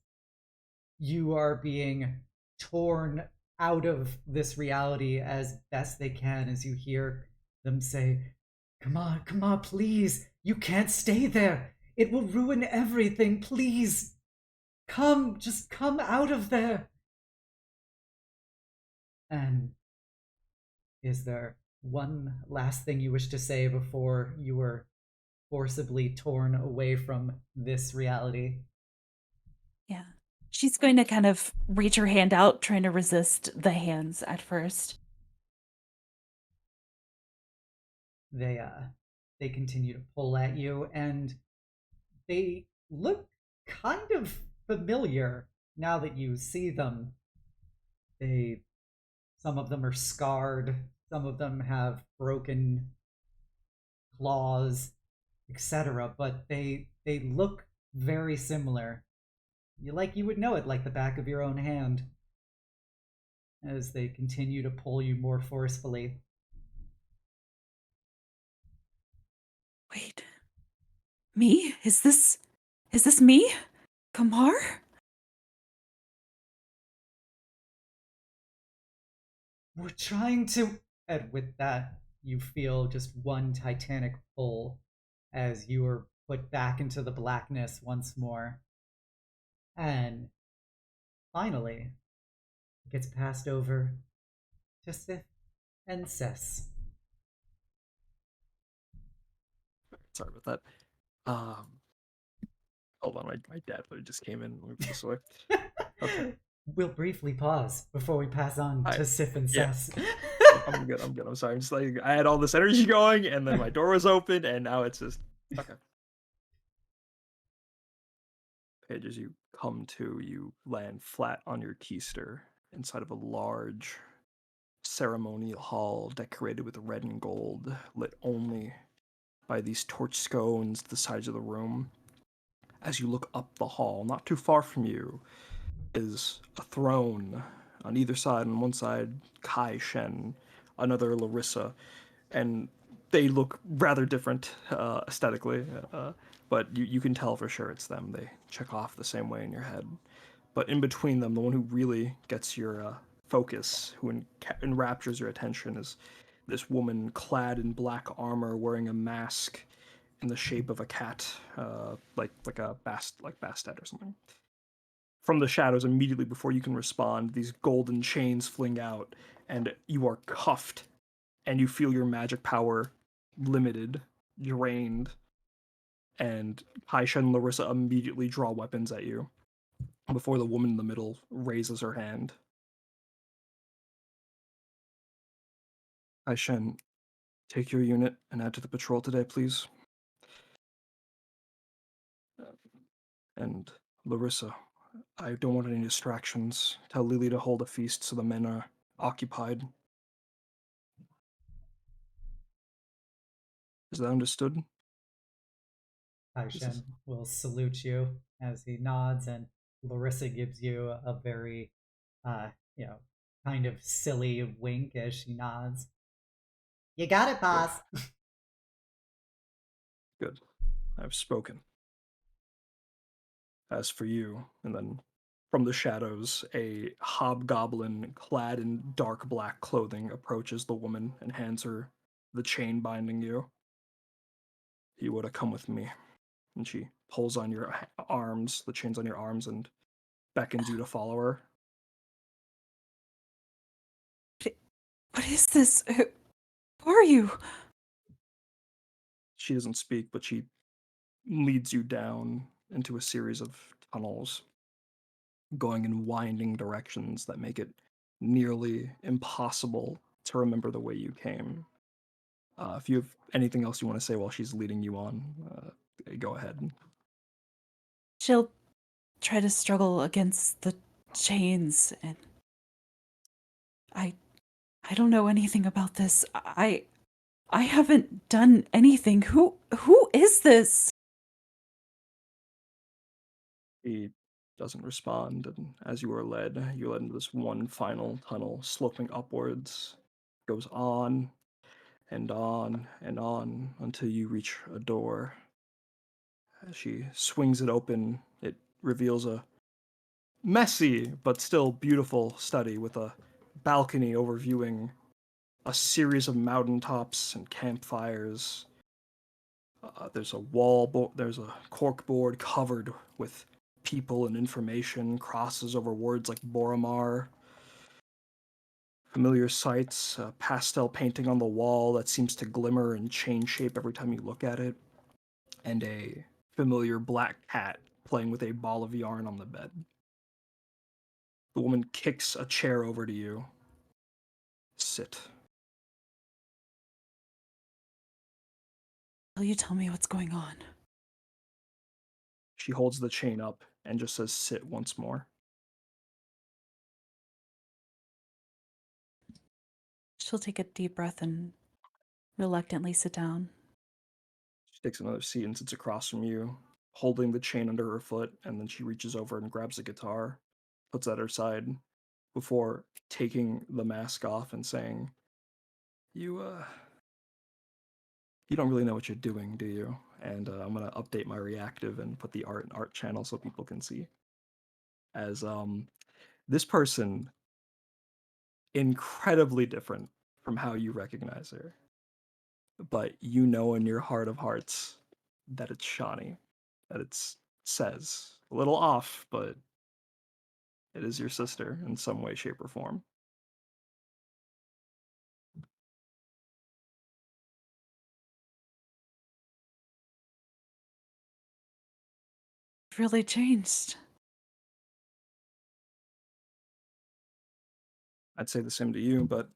you are being torn out of this reality as best they can, as you hear them say, come on, please. You can't stay there. It will ruin everything. Please, come, just come out of there. And is there one last thing you wish to say before you were forcibly torn away from this reality? Yeah. She's going to kind of reach her hand out, trying to resist the hands at first. They continue to pull at you, and they look kind of familiar now that you see them. They Some of them are scarred, some of them have broken claws, etc., but they look very similar. You would know it like the back of your own hand as they continue to pull you more forcefully. Wait. Me? Is this me? Kamar? We're trying to. And with that, you feel just one titanic pull as you are put back into the blackness once more. And finally, it gets passed over to Sif and Cess. Sorry about that. Hold on, my dad just came in. Let me put this away. Okay. We'll briefly pause before we pass on Hi. to Sif and Yeah. Cess. I'm good. I'm sorry. I'm just like, I had all this energy going, and then my door was open, and now it's just okay. Paige, as you come to, you land flat on your keister inside of a large ceremonial hall decorated with red and gold, lit only by these torch scones to the sides of the room. As you look up the hall, not too far from you, is a throne. On either side, on one side, Kai Shen, another Larissa, and they look rather different aesthetically, but you can tell for sure it's them. They check off the same way in your head. But in between them, the one who really gets your focus, who enraptures your attention, is this woman clad in black armor, wearing a mask in the shape of a cat, like Bastet or something. From the shadows, immediately before you can respond, these golden chains fling out, and you are cuffed, and you feel your magic power limited, drained, and Kaisha and Larissa immediately draw weapons at you before the woman in the middle raises her hand. Kaisha, take your unit and add to the patrol today, please. And Larissa, I don't want any distractions. Tell Lily to hold a feast so the men are occupied. Is that understood? Taishen will salute you as he nods, and Larissa gives you a very, uh, you know, kind of silly wink as she nods. You got it, boss. Good. I've spoken. As for you, and then from the shadows, a hobgoblin clad in dark black clothing approaches the woman and hands her the chain binding you. You were to come with me. And she pulls on your arms, the chains on your arms, and beckons you to follow her. What is this? Who are you? She doesn't speak, but she leads you down into a series of tunnels, going in winding directions that make it nearly impossible to remember the way you came. If you have anything else you want to say while she's leading you on, go ahead. She'll try to struggle against the chains, and I don't know anything about this. I haven't done anything. Who is this? He doesn't respond, and as you're led into this one final tunnel, sloping upwards, goes on and on and on until you reach a door. As she swings it open, it reveals a messy but still beautiful study with a balcony overviewing a series of mountaintops and campfires, There's there's a cork board covered with people and information, crosses over words like Boromar. Familiar sights, a pastel painting on the wall that seems to glimmer and change shape every time you look at it, and a familiar black cat playing with a ball of yarn on the bed. The woman kicks a chair over to you. Sit. Will you tell me what's going on? She holds the chain up and just says sit once more. She'll take a deep breath and reluctantly sit down. She takes another seat and sits across from you, holding the chain under her foot, and then she reaches over and grabs a guitar, puts that at her side, before taking the mask off and saying, You don't really know what you're doing, do you? And I'm gonna update my reactive and put the art channel so people can see. As this person, incredibly different from how you recognize her, but you know in your heart of hearts that it's Shawnee, that it's says a little off, but it is your sister in some way, shape, or form. You've really changed. I'd say the same to you, but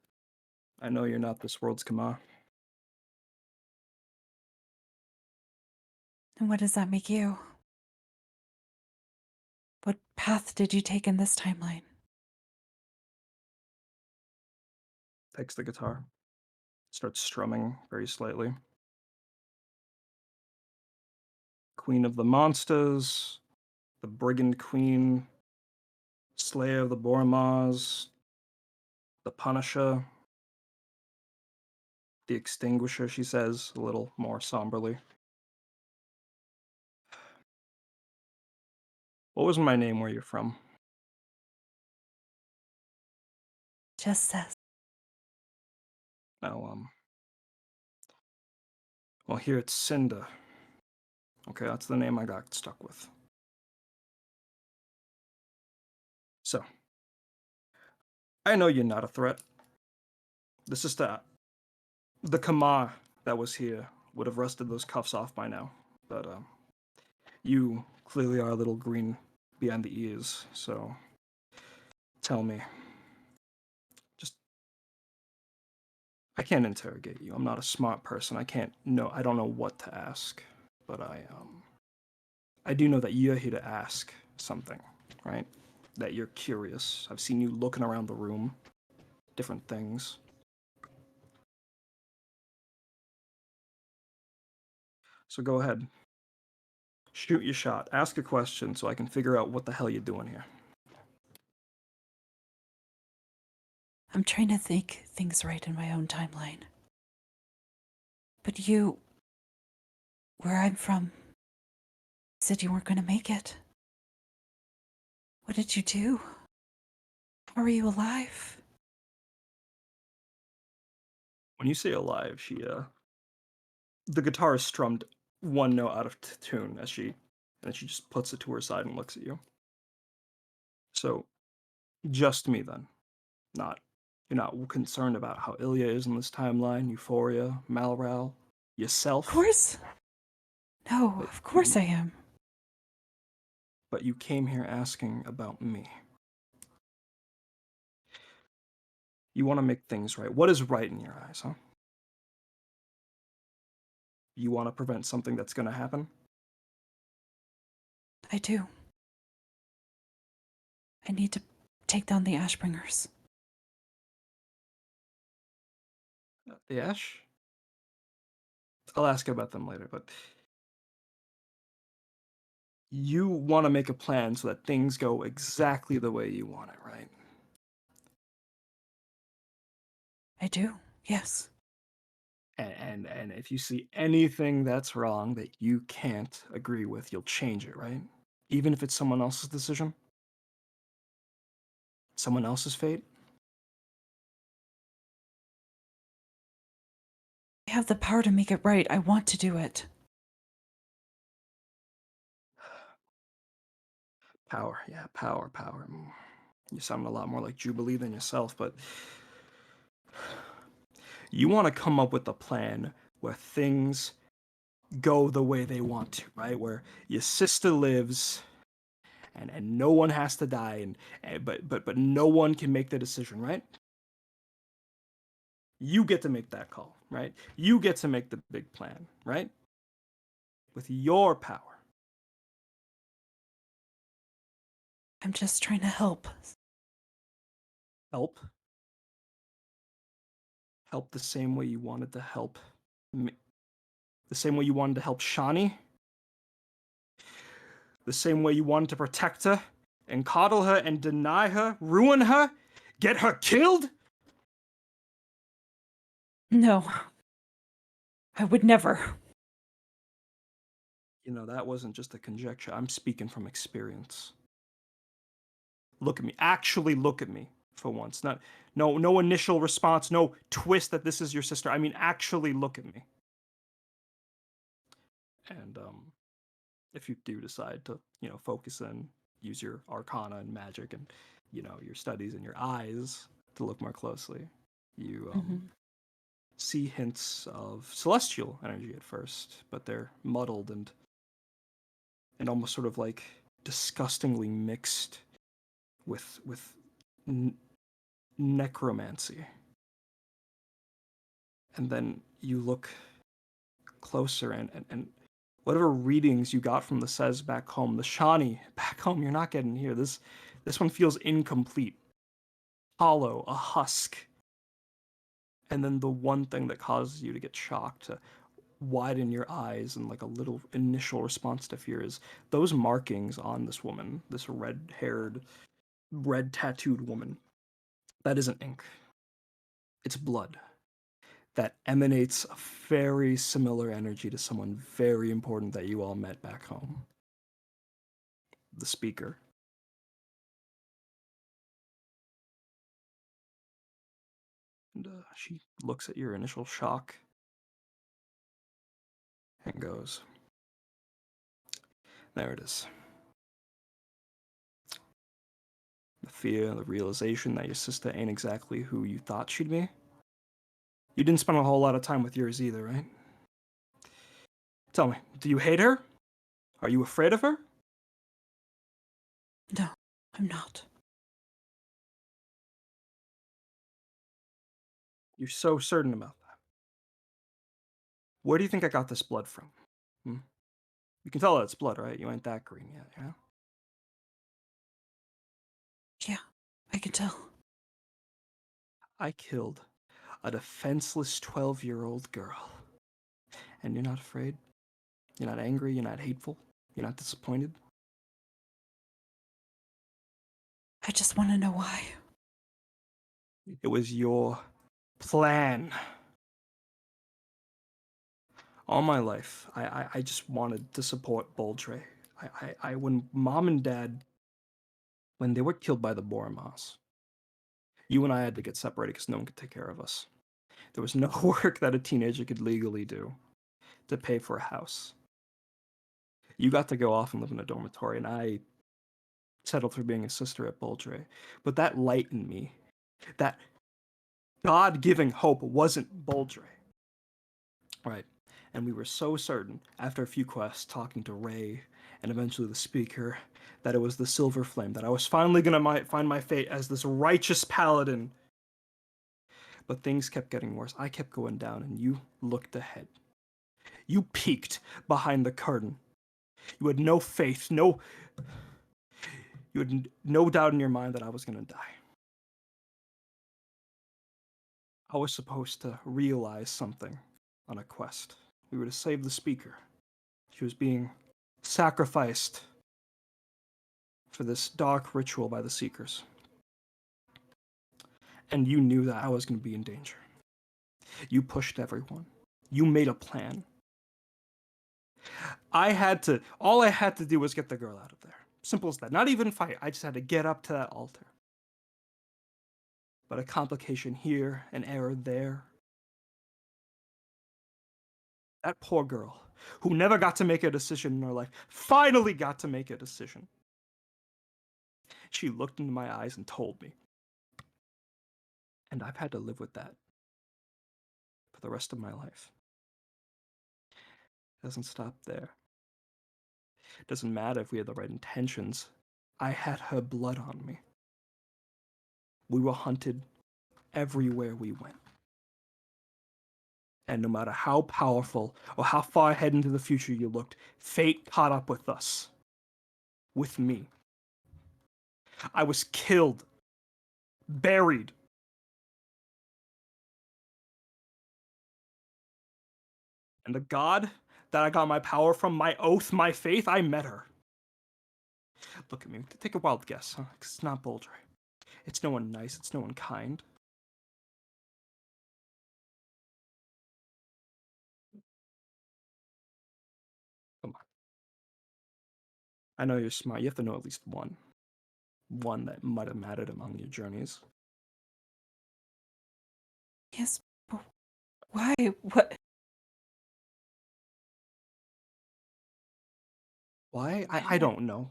I know you're not this world's Kama. And what does that make you? What path did you take in this timeline? Takes the guitar, starts strumming very slightly. Queen of the Monsters, the Brigand Queen, Slayer of the Boromars, the Punisher, the Extinguisher, she says, a little more somberly. What was my name where you're from? Just says. Oh, well, here it's Cinda. Okay, that's the name I got stuck with. So, I know you're not a threat. The sister, the Kama that was here would have wrested those cuffs off by now. But, you clearly are a little green behind the ears, so tell me. Just, I can't interrogate you. I'm not a smart person. I don't know what to ask. But I do know that you're here to ask something, right? That you're curious. I've seen you looking around the room, different things. So go ahead. Shoot your shot. Ask a question so I can figure out what the hell you're doing here. I'm trying to think things right in my own timeline. But you, where I'm from, said you weren't going to make it. What did you do? How are you alive? When you say alive, the guitar is strummed one note out of tune and she just puts it to her side and looks at you. So, just me then. You're not concerned about how Ilya is in this timeline, Euphoria, Malral, yourself. Of course. No, But of course I am. But you came here asking about me. You want to make things right. What is right in your eyes, huh? You want to prevent something that's going to happen? I do. I need to take down the Ashbringers. The Ash? I'll ask about them later, but you want to make a plan so that things go exactly the way you want it, right? I do, yes. And if you see anything that's wrong that you can't agree with, you'll change it, right? Even if it's someone else's decision? Someone else's fate? I have the power to make it right. I want to do it. Power, yeah, power. You sound a lot more like Jubilee than yourself, but you want to come up with a plan where things go the way they want to, right? Where your sister lives and no one has to die but no one can make the decision, right? You get to make that call, right? You get to make the big plan, right? With your power. I'm just trying to help. Help. Help the same way you wanted to help me. The same way you wanted to help Shani. The same way you wanted to protect her and coddle her and deny her, ruin her, get her killed. No. I would never. You know, that wasn't just a conjecture. I'm speaking from experience. Look at me. Actually look at me for once. No initial response, no twist that this is your sister. I mean, actually look at me. And if you do decide to, focus in, use your arcana and magic and, your studies and your eyes to look more closely, you see hints of celestial energy at first, but they're muddled and almost sort of like disgustingly mixed with necromancy. And then you look closer and whatever readings you got from the Says back home, the Shani back home, you're not getting here. This one feels incomplete, hollow, a husk. And then the one thing that causes you to get shocked, to widen your eyes and like a little initial response to fear, is those markings on this woman, this red-haired, red-tattooed woman. That isn't ink. It's blood that emanates a very similar energy to someone very important that you all met back home. The speaker. And she looks at your initial shock and goes, there it is. The fear, the realization that your sister ain't exactly who you thought she'd be. You didn't spend a whole lot of time with yours either, right? Tell me, do you hate her? Are you afraid of her? No, I'm not. You're so certain about that. Where do you think I got this blood from? You can tell that it's blood, right? You ain't that green yet, yeah? Yeah, I can tell. I killed a defenseless 12-year-old girl. And you're not afraid? You're not angry? You're not hateful? You're not disappointed? I just want to know why. It was your plan. All my life, I just wanted to support Boldre. When Mom and Dad, when they were killed by the Boromas, you and I had to get separated because no one could take care of us. There was no work that a teenager could legally do to pay for a house. You got to go off and live in a dormitory, and I settled for being a sister at Boldre. But that light in me, that God-giving hope, wasn't Boldre. Right. And we were so certain, after a few quests, talking to Ray and eventually the speaker, that it was the Silver Flame, that I was finally gonna find my fate as this righteous paladin. But things kept getting worse. I kept going down, and you looked ahead. You peeked behind the curtain. You had no faith, you had no doubt in your mind that I was gonna die. I was supposed to realize something on a quest. We were to save the speaker. She was being sacrificed for this dark ritual by the Seekers. And you knew that I was going to be in danger. You pushed everyone. You made a plan. All I had to do was get the girl out of there. Simple as that. Not even fight. I just had to get up to that altar. But a complication here, an error there. That poor girl, who never got to make a decision in her life, finally got to make a decision. She looked into my eyes and told me. And I've had to live with that for the rest of my life. It doesn't stop there. It doesn't matter if we had the right intentions. I had her blood on me. We were hunted everywhere we went. And no matter how powerful or how far ahead into the future you looked, fate caught up with us. With me. I was killed. Buried. And the god that I got my power from, my oath, my faith, I met her. Look at me. Take a wild guess, huh? 'Cause it's not Boldre. It's no one nice. It's no one kind. Come on. I know you're smart. You have to know at least one. One that might have mattered among your journeys. Yes, but why? What? Why? I don't know.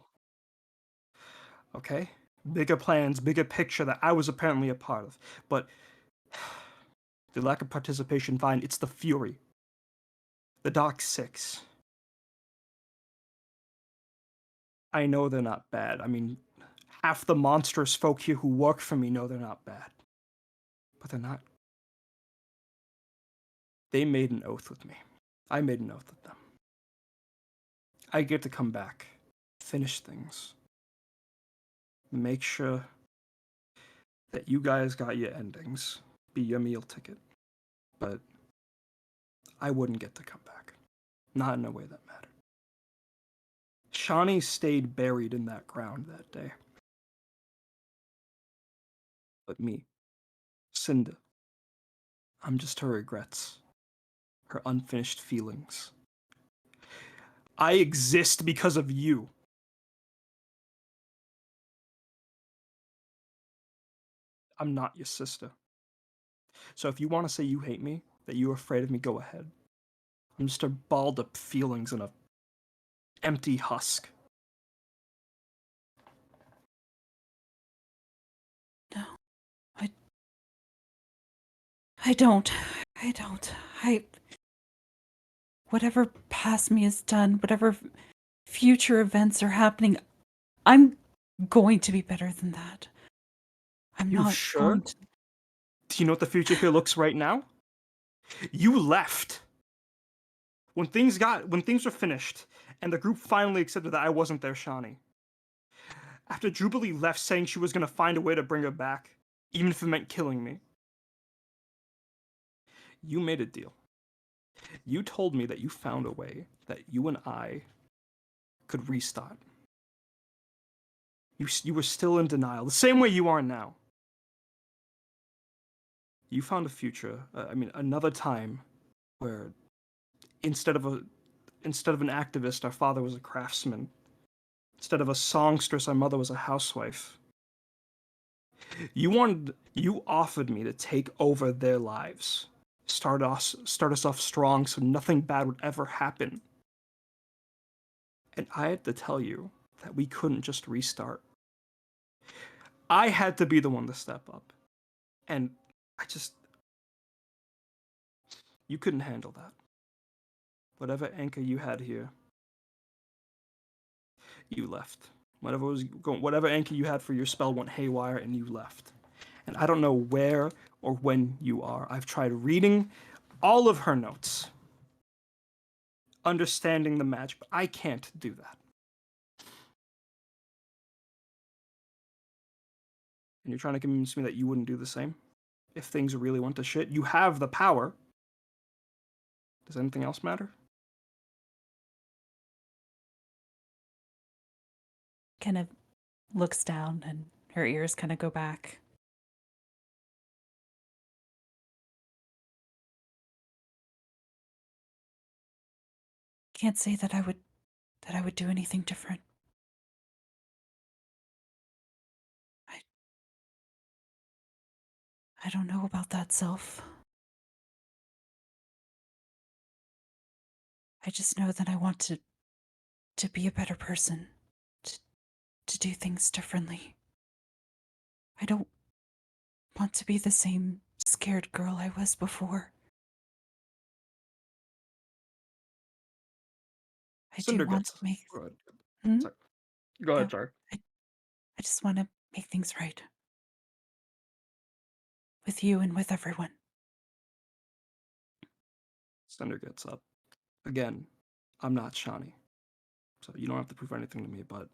Okay? Bigger plans, bigger picture that I was apparently a part of. But the lack of participation, fine. It's the Fury. The Dark Six. I know they're not bad. I mean, half the monstrous folk here who work for me know they're not bad. But they're not. They made an oath with me. I made an oath with them. I get to come back, finish things, make sure that you guys got your endings, be your meal ticket. But I wouldn't get to come back. Not in a way that mattered. Shawnee stayed buried in that ground that day. But me, Cinda, I'm just her regrets, her unfinished feelings. I exist because of you. I'm not your sister. So if you want to say you hate me, that you're afraid of me, go ahead. I'm just a balled up feelings in a empty husk. No, I don't. Whatever past me is done, whatever future events are happening, I'm going to be better than that. I'm You not sure? going to. Do you know what the future here looks right now? You left. When things were finished, and the group finally accepted that I wasn't their Shawnee. After Jubilee left saying she was gonna find a way to bring her back, even if it meant killing me. You made a deal. You told me that you found a way that you and I could restart. You were still in denial, the same way you are now. You found a future, another time where instead of an activist, our father was a craftsman. Instead of a songstress, our mother was a housewife. You offered me to take over their lives. Start us off strong so nothing bad would ever happen. And I had to tell you that we couldn't just restart. I had to be the one to step up. And you couldn't handle that. Whatever anchor you had here, you left. Whatever anchor you had for your spell went haywire and you left. And I don't know where or when you are. I've tried reading all of her notes, understanding the magic, but I can't do that. And you're trying to convince me that you wouldn't do the same? If things really went to shit, you have the power. Does anything else matter? Kind of looks down and her ears kind of go back. Can't say that I would do anything different. I don't know about that, self. I just know that I want to be a better person, to do things differently. I don't want to be the same scared girl I was before. I do Cinder want gets. to make. Go ahead. Hmm? Sorry. Go ahead, No, sorry. I just want to make things right. With you and with everyone. Cinder gets up. Again, I'm not Shawnee, so you don't have to prove anything to me, but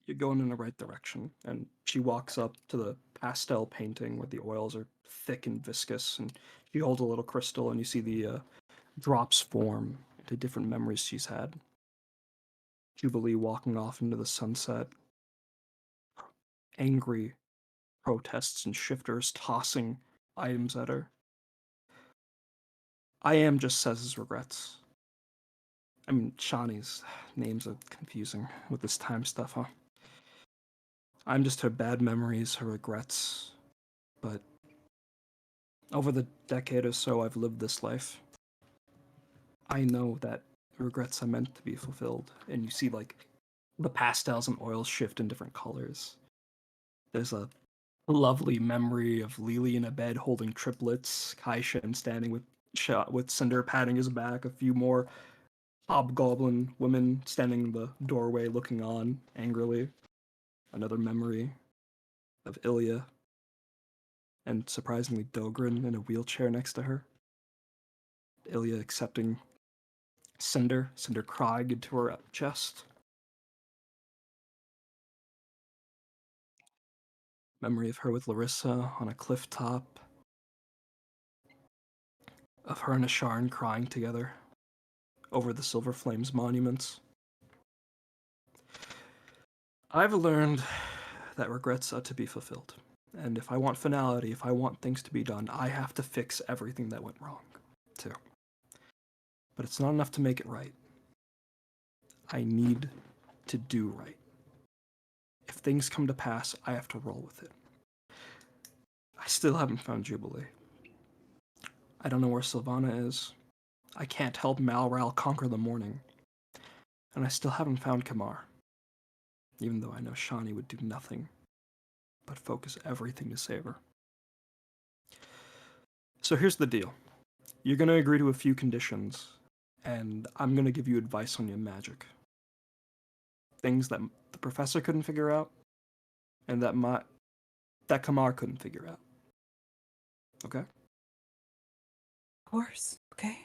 you're going in the right direction. And she walks up to the pastel painting where the oils are thick and viscous, and she holds a little crystal, and you see the drops form into different memories she's had. Jubilee walking off into the sunset, angry protests and shifters tossing items at her. I am just says his regrets. I mean, Shawnee's names are confusing with this time stuff, huh? I'm just her bad memories, her regrets. But over the decade or so I've lived this life, I know that regrets are meant to be fulfilled. And you see, like, the pastels and oils shift in different colors. There's a lovely memory of Lily in a bed holding triplets, Kaishen standing with Cinder patting his back, a few more hobgoblin women standing in the doorway looking on angrily. Another memory of Ilya, and surprisingly Dogrin in a wheelchair next to her. Ilya accepting Cinder crying into her chest. Memory of her with Larissa on a cliff top. Of her and Asharn crying together over the Silver Flames monuments. I've learned that regrets are to be fulfilled. And if I want finality, if I want things to be done, I have to fix everything that went wrong, too. But it's not enough to make it right. I need to do right. If things come to pass, I have to roll with it. I still haven't found Jubilee. I don't know where Sylvana is. I can't help Malral conquer the morning. And I still haven't found Kamar. Even though I know Shawnee would do nothing but focus everything to save her. So here's the deal. You're going to agree to a few conditions, and I'm going to give you advice on your magic. Things that the professor couldn't figure out, and that Kamar couldn't figure out. Okay? Of course. Okay.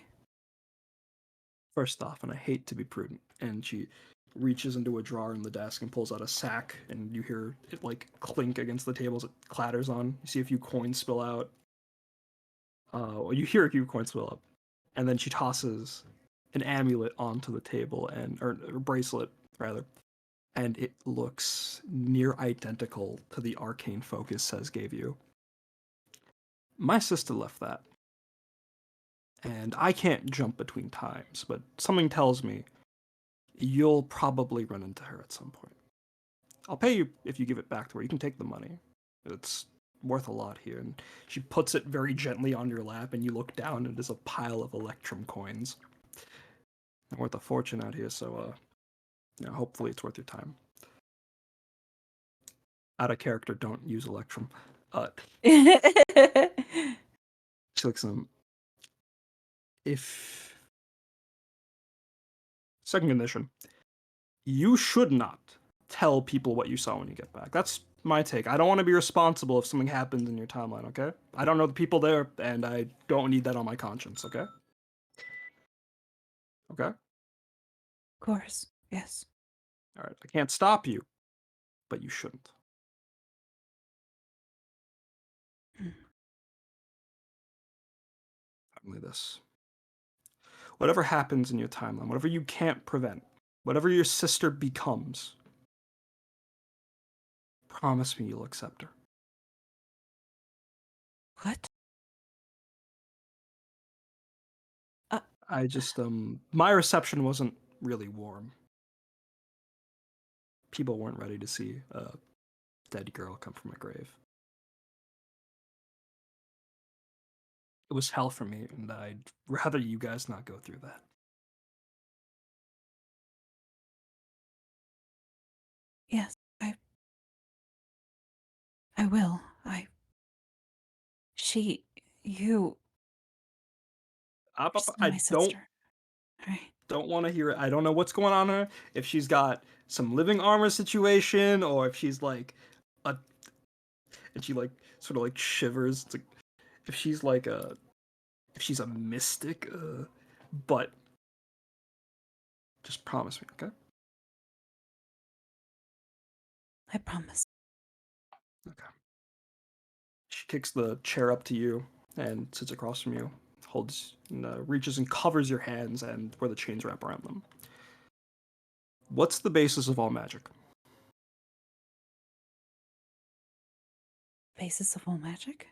First off, and I hate to be prudent, and she reaches into a drawer in the desk and pulls out a sack, and you hear it like clink against the table as it clatters on. You see a few coins spill out. You hear a few coins spill up, and then she tosses an amulet onto the table or bracelet rather, and it looks near identical to the arcane focus Says gave you. My sister left that, and I can't jump between times, but something tells me you'll probably run into her at some point. I'll pay you if you give it back to her. You can take the money. It's worth a lot here. And she puts it very gently on your lap, and you look down, and there's a pile of Electrum coins. They're worth a fortune out here, so hopefully it's worth your time. Out of character, don't use Electrum. She looks at him. If second condition, you should not tell people what you saw when you get back. That's my take. I don't want to be responsible if something happens in your timeline, okay? I don't know the people there, and I don't need that on my conscience, okay? Okay? Of course. Yes. All right. I can't stop you, but you shouldn't. Finally, this. Whatever happens in your timeline, whatever you can't prevent, whatever your sister becomes, promise me you'll accept her. What? I just, my reception wasn't really warm. People weren't ready to see a dead girl come from a grave. It was hell for me, and I'd rather you guys not go through that. Yes. I I will. You, you're still I my don't sister. Right? want to hear it. I don't know what's going on her. If she's got some living armor situation, or if she's like a, and she like sort of like shivers. It's like, if she's like if she's a mystic. But just promise me, okay? I promise. Okay. She kicks the chair up to you and sits across from you, holds, and, reaches and covers your hands and where the chains wrap around them. What's the basis of all magic? Basis of all magic?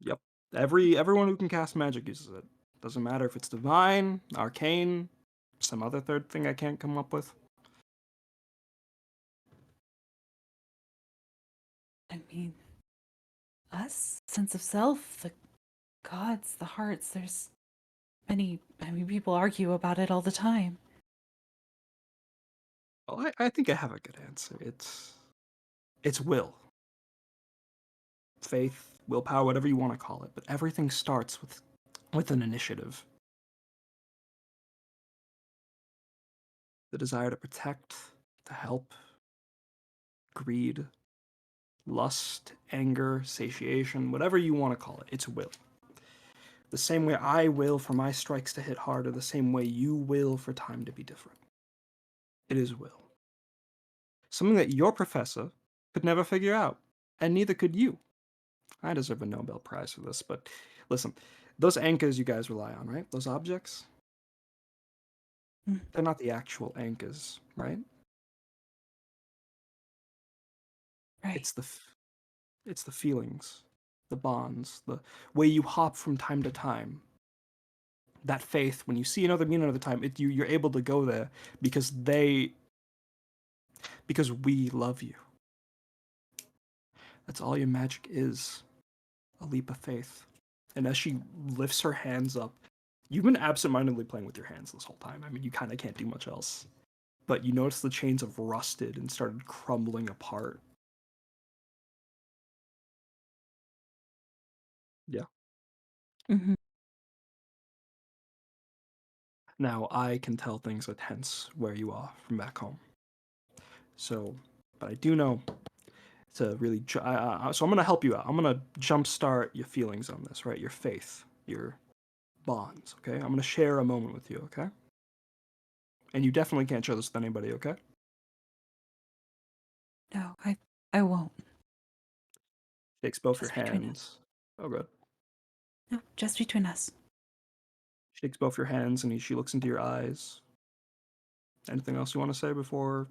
Yep. Everyone who can cast magic uses it. Doesn't matter if it's divine, arcane, some other third thing I can't come up with. I mean, us? Sense of self? The gods, the hearts, there's people argue about it all the time. Well, I think I have a good answer. It's will. Faith, willpower, whatever you want to call it, but everything starts with an initiative. The desire to protect, to help, greed, lust, anger, satiation, whatever you want to call it, it's will. The same way I will for my strikes to hit harder, the same way you will for time to be different. It is will. Something that your professor could never figure out, and neither could you. I deserve a Nobel Prize for this, but listen, those anchors you guys rely on, right? Those objects? Mm. They're not the actual anchors, right? Right. It's the feelings, the bonds, the way you hop from time to time. That faith, when you see another mean another time, you're able to go there because we love you. That's all your magic is, a leap of faith. And as she lifts her hands up, you've been absentmindedly playing with your hands this whole time. I mean, you kind of can't do much else. But you notice the chains have rusted and started crumbling apart. Yeah. Mm-hmm. Now, I can tell things are tense where you are from back home. So, but I do know to really, so I'm going to help you out. I'm going to jumpstart your feelings on this, right? Your faith, your bonds, okay? I'm going to share a moment with you, okay? And you definitely can't share this with anybody, okay? No, I won't. Takes both your Just between us. hands. Oh, good. No, just between us. She takes both your hands and she looks into your eyes. Anything else you want to say before?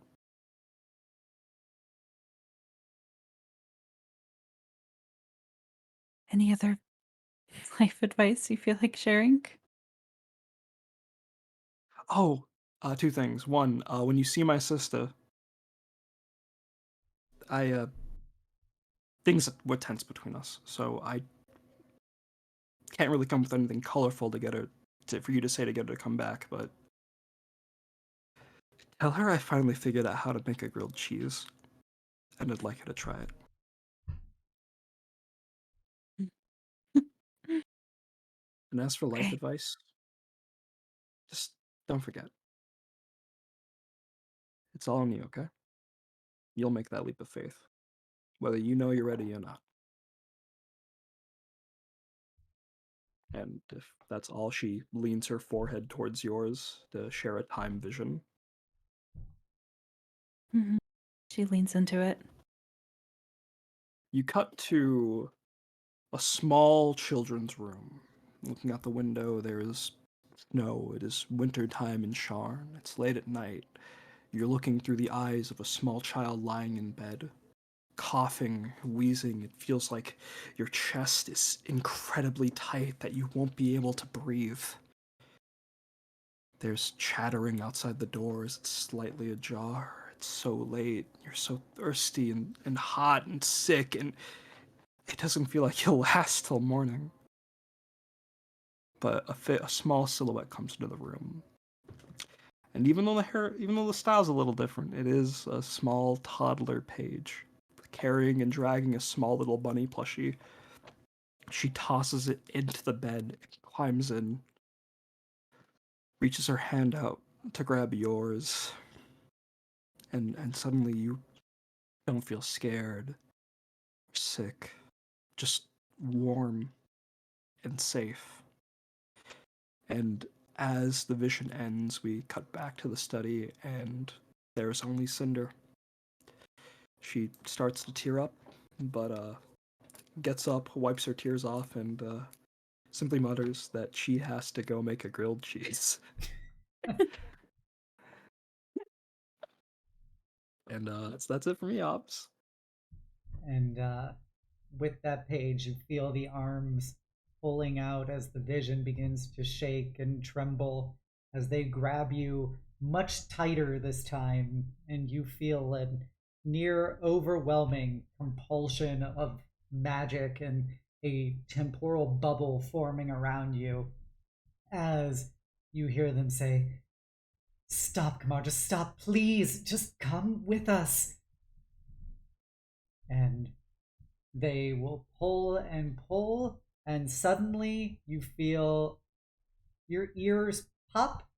Any other life advice you feel like sharing? Oh, two things. One, when you see my sister, things were tense between us, so I can't really come with anything colorful to get her for you to say to get her to come back. But tell her I finally figured out how to make a grilled cheese, and I'd like her to try it. And as for life Okay. advice, just don't forget. It's all on you, okay? You'll make that leap of faith, whether you know you're ready or not. And if that's all, she leans her forehead towards yours to share a time vision. Mm-hmm. She leans into it. You cut to a small children's room. Looking out the window, there is snow. It is winter time in Sharn. It's late at night. You're looking through the eyes of a small child lying in bed, coughing, wheezing. It feels like your chest is incredibly tight, that you won't be able to breathe. There's chattering outside the doors. It's slightly ajar. It's so late. You're so thirsty and hot and sick, and it doesn't feel like you'll last till morning. But a small silhouette comes into the room. And even though the style's a little different, it is a small toddler page carrying and dragging a small little bunny plushie. She tosses it into the bed, climbs in, reaches her hand out to grab yours, and suddenly you don't feel scared, sick, just warm and safe. And as the vision ends, we cut back to the study, and there's only Cinder. She starts to tear up, but gets up, wipes her tears off, and simply mutters that she has to go make a grilled cheese. And that's it for me, Ops. And with that page, you feel the arms pulling out as the vision begins to shake and tremble as they grab you much tighter this time, and you feel a near overwhelming compulsion of magic and a temporal bubble forming around you as you hear them say, "Stop, Kamar, just stop, please, just come with us." And they will pull and pull, and suddenly you feel your ears pop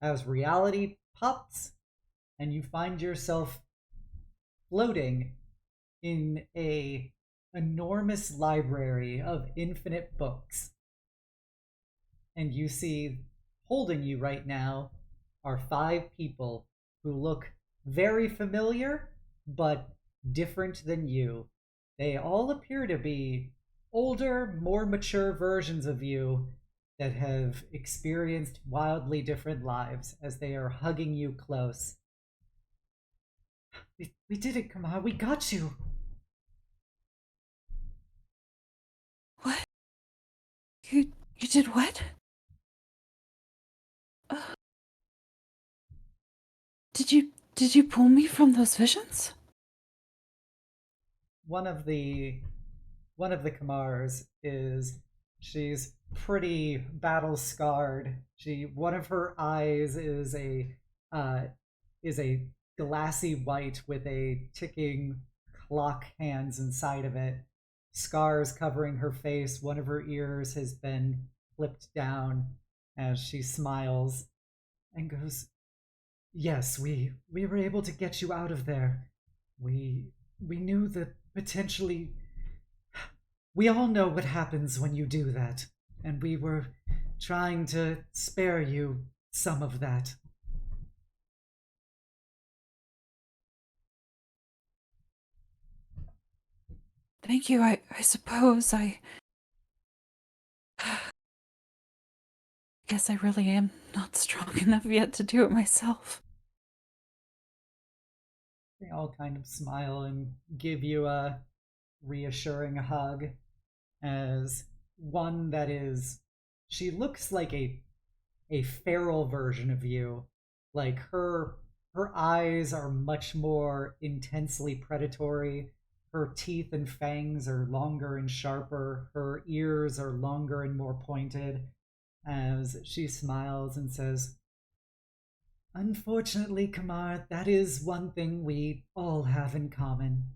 as reality pops, and you find yourself floating in a enormous library of infinite books. And you see, holding you right now are 5 people who look very familiar but different than you. They all appear to be older, more mature versions of you that have experienced wildly different lives as they are hugging you close. We did it, Kamar. We got you. What? You did what? Did you pull me from those visions? One of the Kamars she's pretty battle scarred. One of her eyes is a glassy white with a ticking clock hands inside of it. Scars covering her face. One of her ears has been flipped down as she smiles and goes, "Yes, we were able to get you out of there. We knew that potentially we all know what happens when you do that, and we were trying to spare you some of that." Thank you. I suppose I guess I really am not strong enough yet to do it myself. They all kind of smile and give you a reassuring hug as one that is, she looks like a feral version of you. Like her eyes are much more intensely predatory. Her teeth and fangs are longer and sharper. Her ears are longer and more pointed as she smiles and says, "Unfortunately, Kamar, that is one thing we all have in common.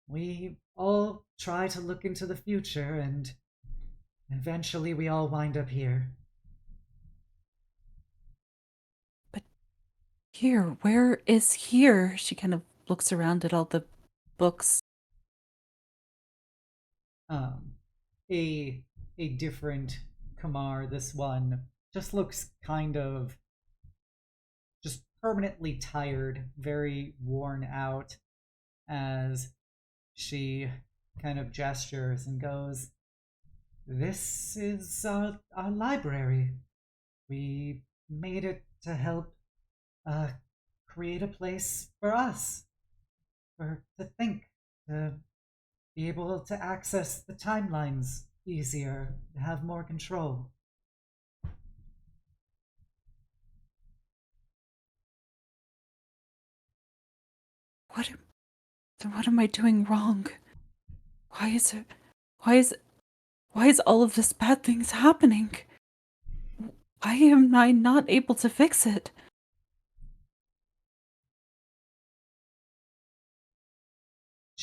We all try to look into the future, and eventually we all wind up here." But here, where is here? She kind of looks around at all the books. A different Kamar, this one, just looks kind of just permanently tired, very worn out, as she kind of gestures and goes, "This is our library. We made it to help create a place for us, to think, to be able to access the timelines easier, to have more control." What am I doing wrong? Why is it why is all of this bad things happening? Why am I not able to fix it?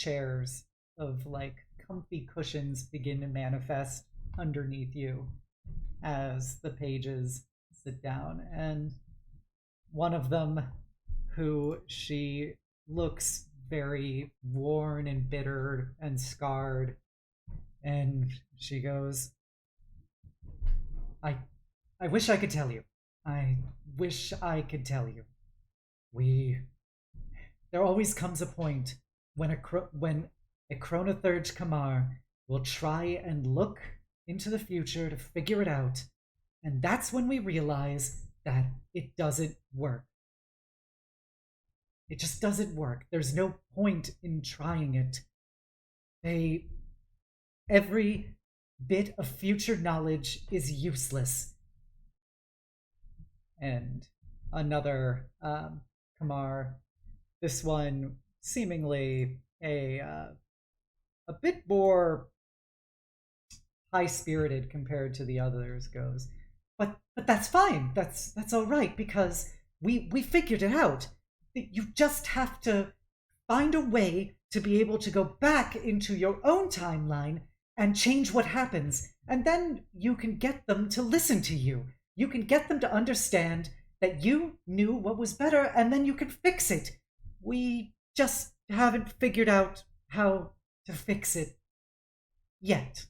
chairs of like comfy cushions begin to manifest underneath you as the pages sit down. And one of them, who she looks very worn and bitter and scarred, and she goes, I I wish I could tell you. I wish I could tell you. We There always comes a point when a chronothurge Kamar will try and look into the future to figure it out, and that's when we realize that it doesn't work. It just doesn't work. There's no point in trying it. Every bit of future knowledge is useless. And another Kamar, this one seemingly a bit more high-spirited compared to the others goes. But that's fine. That's all right, because we figured it out. You just have to find a way to be able to go back into your own timeline and change what happens, and then you can get them to listen to you. You can get them to understand that you knew what was better, and then you can fix it. We just haven't figured out how to fix it yet.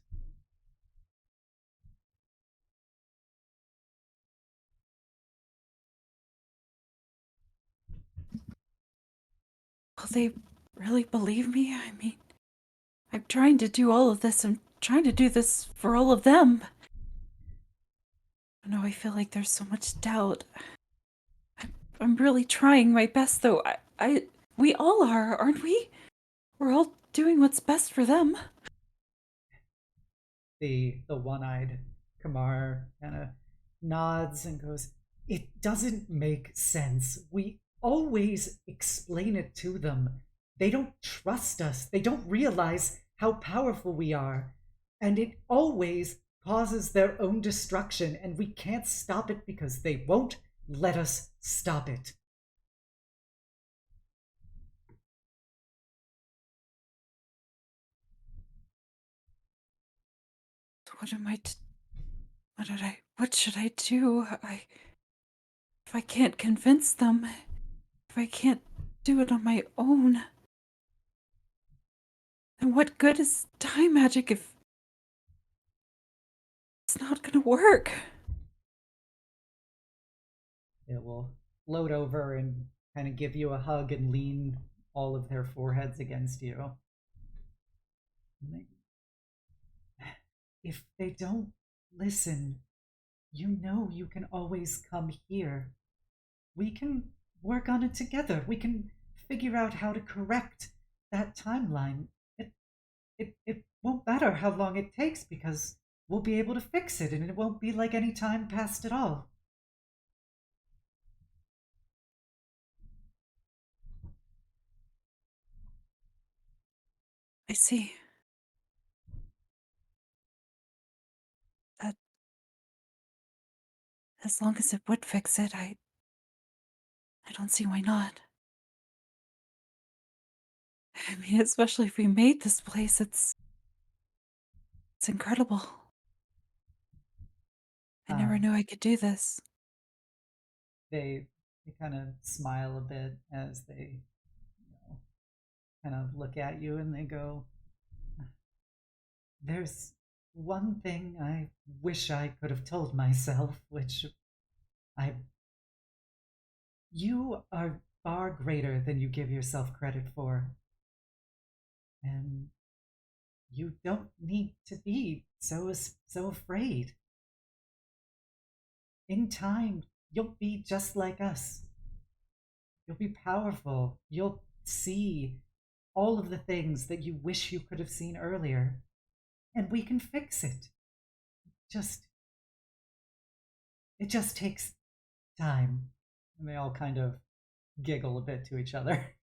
Will they really believe me? I mean, I'm trying to do all of this. I'm trying to do this for all of them. I know I feel like there's so much doubt. I'm really trying my best, though. We all are, aren't we? We're all doing what's best for them. The one-eyed Kamar kind of nods and goes, "It doesn't make sense. We always explain it to them. They don't trust us. They don't realize how powerful we are. And it always causes their own destruction, and we can't stop it because they won't let us stop it." What should I do? If I can't convince them, if I can't do it on my own, then what good is time magic if it's not gonna work? It will float over and kind of give you a hug and lean all of their foreheads against you. If they don't listen, you know you can always come here. We can work on it together. We can figure out how to correct that timeline. It won't matter how long it takes, because we'll be able to fix it, and it won't be like any time passed at all. I see. That as long as it would fix it, I don't see why not. I mean, especially if we made this place, it's incredible. I never knew I could do this. They kind of smile a bit as they, kind of look at you, and they go, "There's one thing I wish I could have told myself, which I you are far greater than you give yourself credit for. And you don't need to be so afraid. In time, you'll be just like us. You'll be powerful. You'll see all of the things that you wish you could have seen earlier, and we can fix it. Just It just takes time." And they all kind of giggle a bit to each other.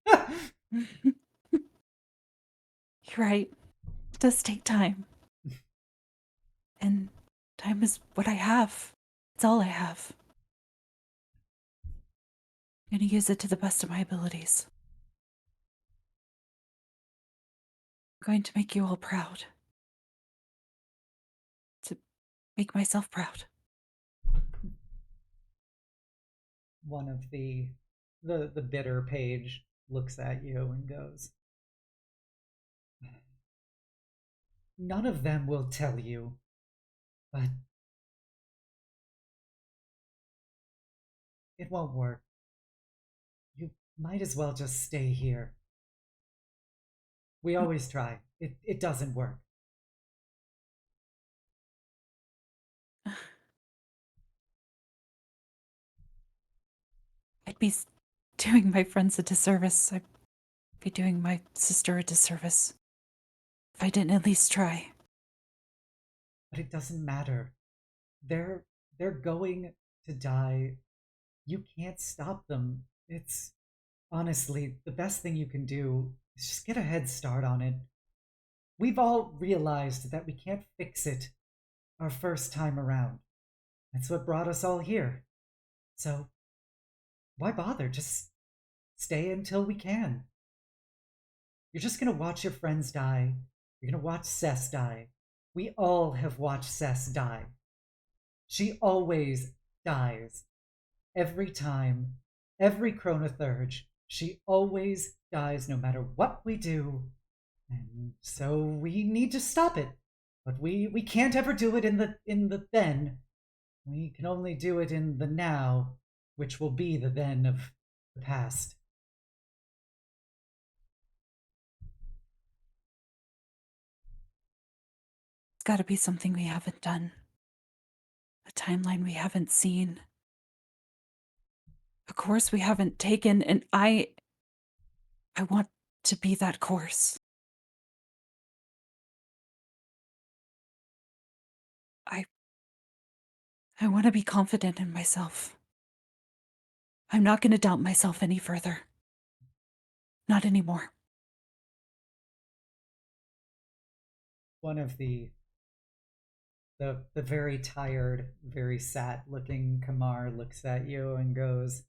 You're right. It does take time. And time is what I have. It's all I have. I'm gonna use it to the best of my abilities. going to make you all proud. To make myself proud. One of the bitter page looks at you and goes, none of them will tell you, but it won't work. You might as well just stay here. We always try. It doesn't work. I'd be doing my friends a disservice. I'd be doing my sister a disservice if I didn't at least try. But it doesn't matter. They're going to die. You can't stop them. It's honestly the best thing you can do is just get a head start on it. We've all realized that we can't fix it our first time around. That's what brought us all here. So why bother? Just stay until we can. You're just gonna watch your friends die. You're gonna watch Cess die. We all have watched Cess die. She always dies. Every time. Every chronothurge. She always dies no matter what we do. And so we need to stop it. But we can't ever do it in the then. We can only do it in the now, which will be the then of the past. It's gotta be something we haven't done. A timeline we haven't seen. A course we haven't taken, and I want to be that course. I want to be confident in myself. I'm not going to doubt myself any further. Not anymore. One of the very tired, very sad-looking Kamar looks at you and goes,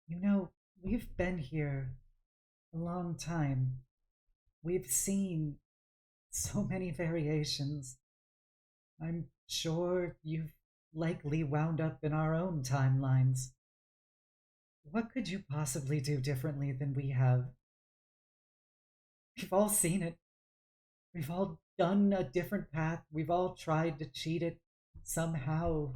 you know, we've been here a long time. We've seen so many variations. I'm sure you've likely wound up in our own timelines. What could you possibly do differently than we have? We've all seen it. We've all done a different path. We've all tried to cheat it somehow,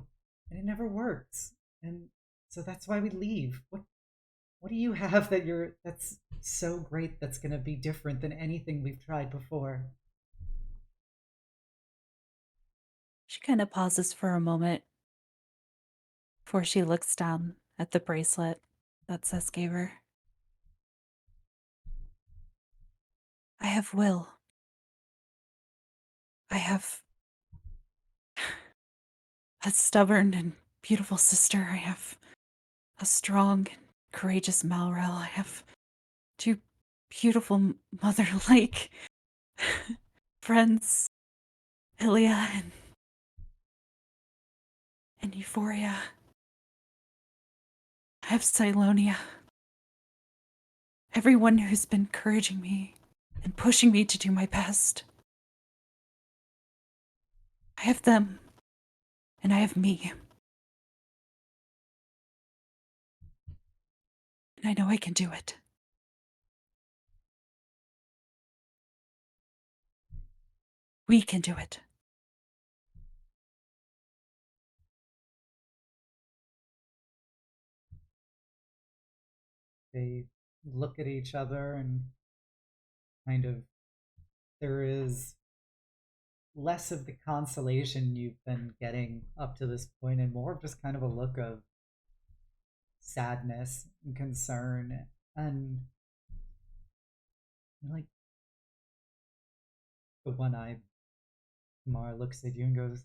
and it never works. And so that's why we leave. What do you have that's so great that's going to be different than anything we've tried before? She kind of pauses for a moment before she looks down at the bracelet that Cess gave her. I have will. I have a stubborn and beautiful sister. I have a strong and courageous Malrel. I have two beautiful mother-like friends, Ilia and Euphoria. I have Silonia. Everyone who's been encouraging me and pushing me to do my best. I have them, and I have me. And I know I can do it. We can do it. They look at each other and kind of, there is less of the consolation you've been getting up to this point and more of just kind of a look of sadness and concern. And like, the one-eyed Kamar looks at you and goes,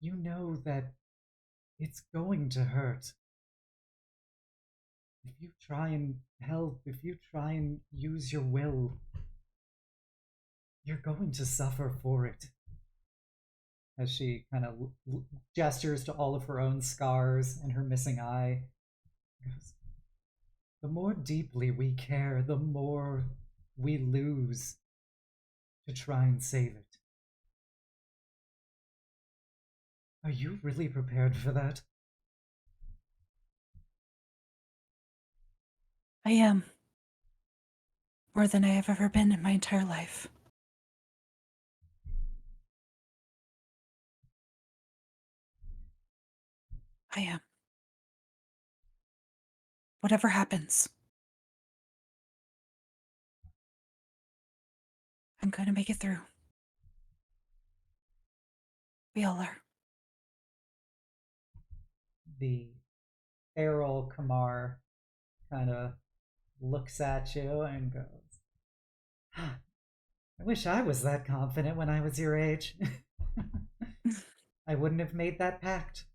you know that it's going to hurt. If you try and help, if you try and use your will, you're going to suffer for it. As she kind of gestures to all of her own scars and her missing eye, The more deeply we care, the more we lose to try and save it. Are you really prepared for that? I am. More than I have ever been in my entire life. I am. Whatever happens, I'm going to make it through. We all are. The feral Kamar kind of looks at you and goes, I wish I was that confident when I was your age. I wouldn't have made that pact.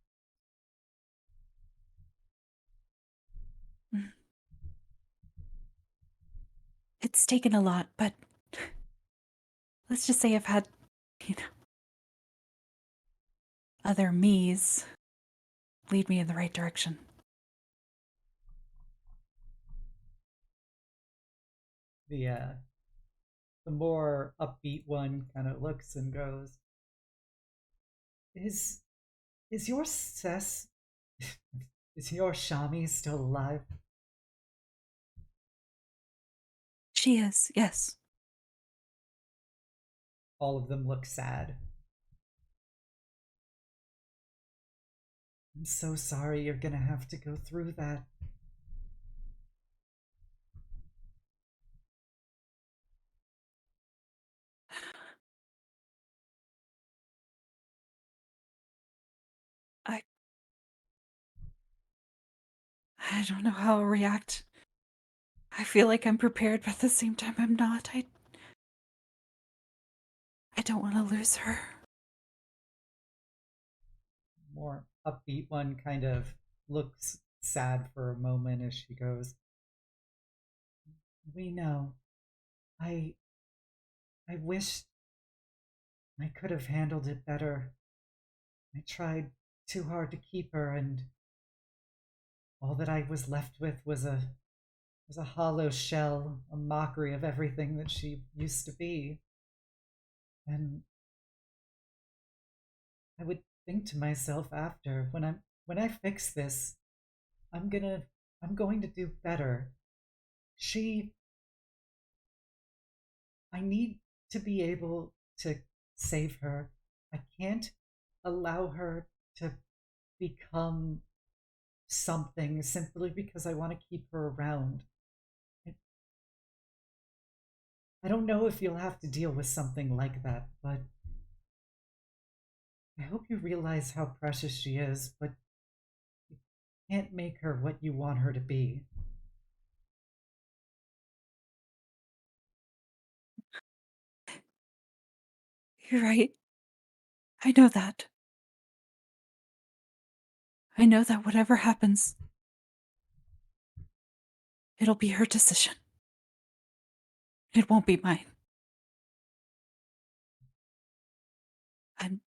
It's taken a lot, but let's just say I've had, other me's lead me in the right direction. The more upbeat one kind of looks and goes, Is your Cess is your Shami still alive? She is, yes. All of them look sad. I'm so sorry you're gonna have to go through that. I don't know how I'll react. I feel like I'm prepared, but at the same time I'm not. I don't want to lose her. More upbeat one kind of looks sad for a moment as she goes, We know. I wish I could have handled it better. I tried too hard to keep her, and all that I was left with was a hollow shell, a mockery of everything that she used to be. And I would think to myself after, when I fix this, I'm going to do better. I need to be able to save her. I can't allow her to become something simply because I want to keep her around. I, I don't know if you'll have to deal with something like that, but I hope you realize how precious she is, but you can't make her what you want her to be. You're right. I know that. I know that whatever happens, it'll be her decision. It won't be mine. I'm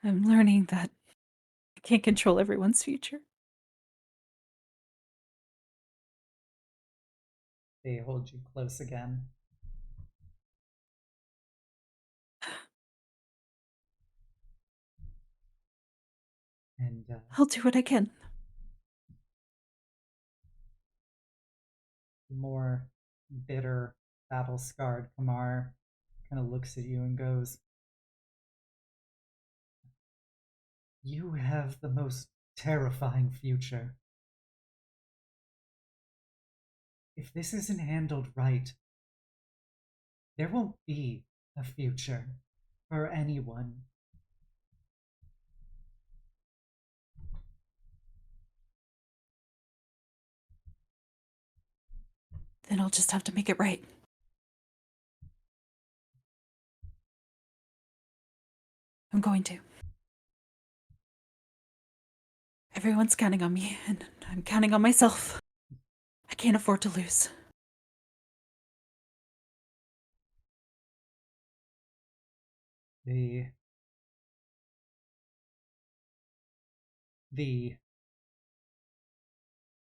I'm learning that I can't control everyone's future. They hold you close again. And I'll do what I can. the more bitter, battle scarred Kamar kind of looks at you and goes, You have the most terrifying future. If this isn't handled right, there won't be a future for anyone. Then I'll just have to make it right. I'm going to. Everyone's counting on me, and I'm counting on myself. I can't afford to lose. The the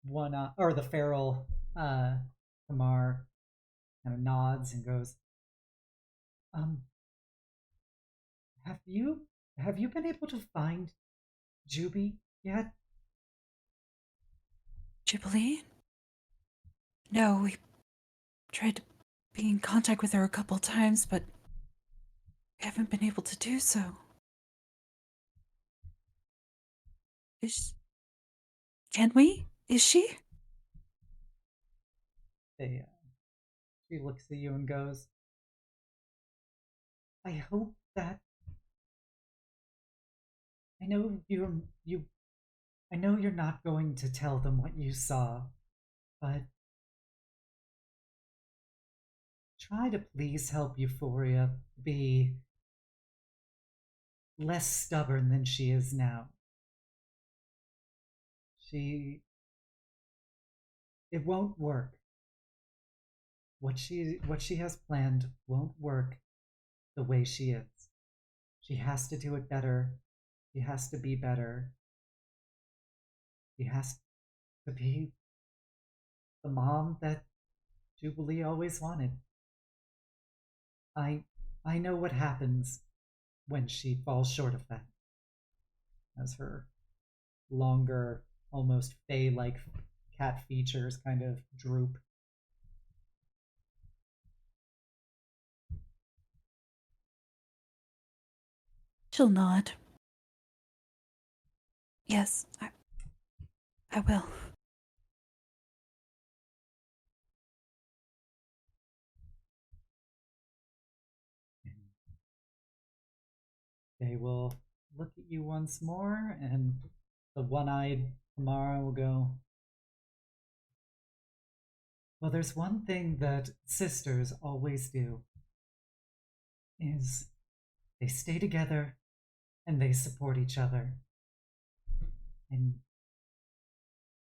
or the feral Kamar kind of nods and goes, um, have you been able to find Juby yet? Jubilee? No, we tried to be in contact with her a couple times, but we haven't been able to do so. Can we? Is she? She looks at you and goes, I hope that I know I know you're not going to tell them what you saw, but try to please help Euphoria be less stubborn than she is now. It won't work. What she has planned won't work the way she is. She has to do it better. She has to be better. She has to be the mom that Jubilee always wanted. I know what happens when she falls short of that. As her longer, almost fae-like cat features kind of droop. She'll nod. Yes, I will. They will look at you once more, and the one-eyed Kamara will go, well, there's one thing that sisters always do, is they stay together and they support each other. And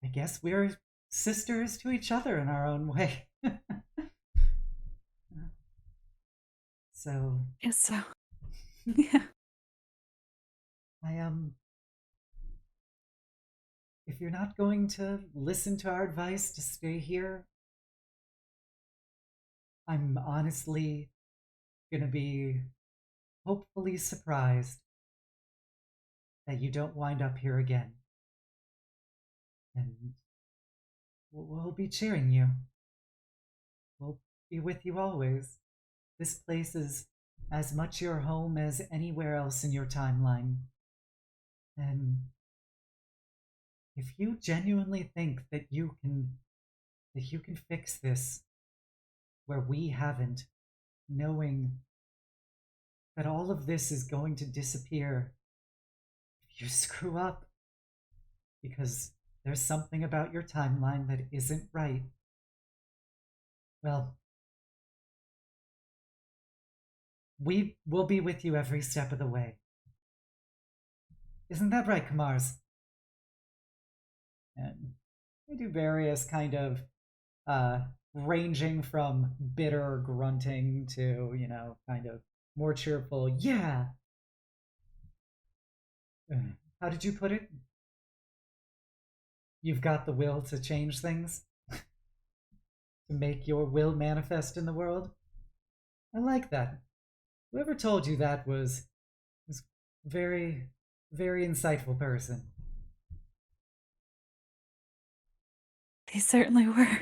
I guess we're sisters to each other in our own way. So Yes, so. Yeah. If you're not going to listen to our advice to stay here, I'm honestly gonna be hopefully surprised that you don't wind up here again. And we'll be cheering you. We'll be with you always. This place is as much your home as anywhere else in your timeline. And if you genuinely think that you can fix this where we haven't, knowing that all of this is going to disappear if you screw up, because there's something about your timeline that isn't right, well, we will be with you every step of the way. Isn't that right, Kamars? And they do various kind of ranging from bitter grunting to, kind of more cheerful, yeah. How did you put it? You've got the will to change things? To make your will manifest in the world? I like that. Whoever told you that was very, very insightful person. They certainly were.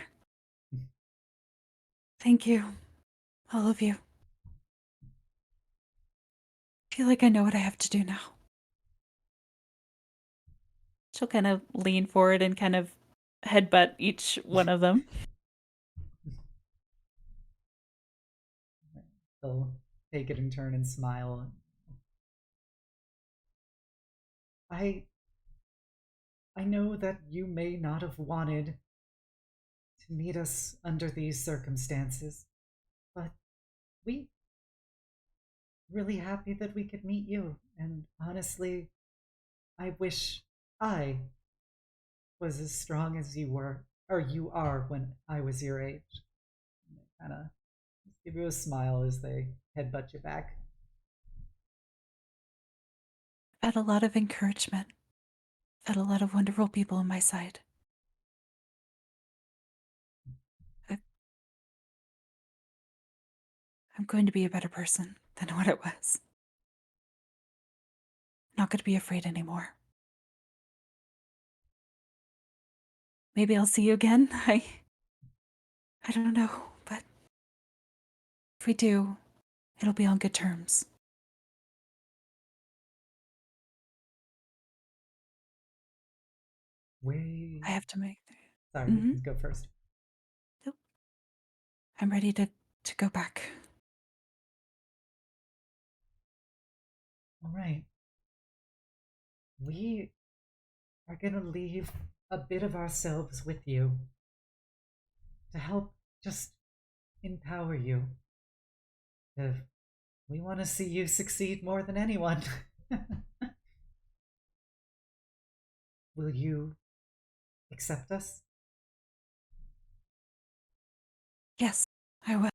Thank you, all of you. I feel like I know what I have to do now. She'll kind of lean forward and kind of headbutt each one of them. They'll take it in turn and smile. I know that you may not have wanted to meet us under these circumstances, but we really happy that we could meet you, and honestly, I wish I was as strong as you were, or you are when I was your age. Kind of give you a smile as they headbutt you back. I've had a lot of encouragement had a lot of wonderful people on my side. I'm going to be a better person than what I was. Not going to be afraid anymore. Maybe I'll see you again. I don't know, but if we do, it'll be on good terms. I have to make... Sorry, you can go first. Nope. I'm ready to go back. All right. We are going to leave a bit of ourselves with you to help just empower you. We want to see you succeed more than anyone. Will you accept us? Yes, I will.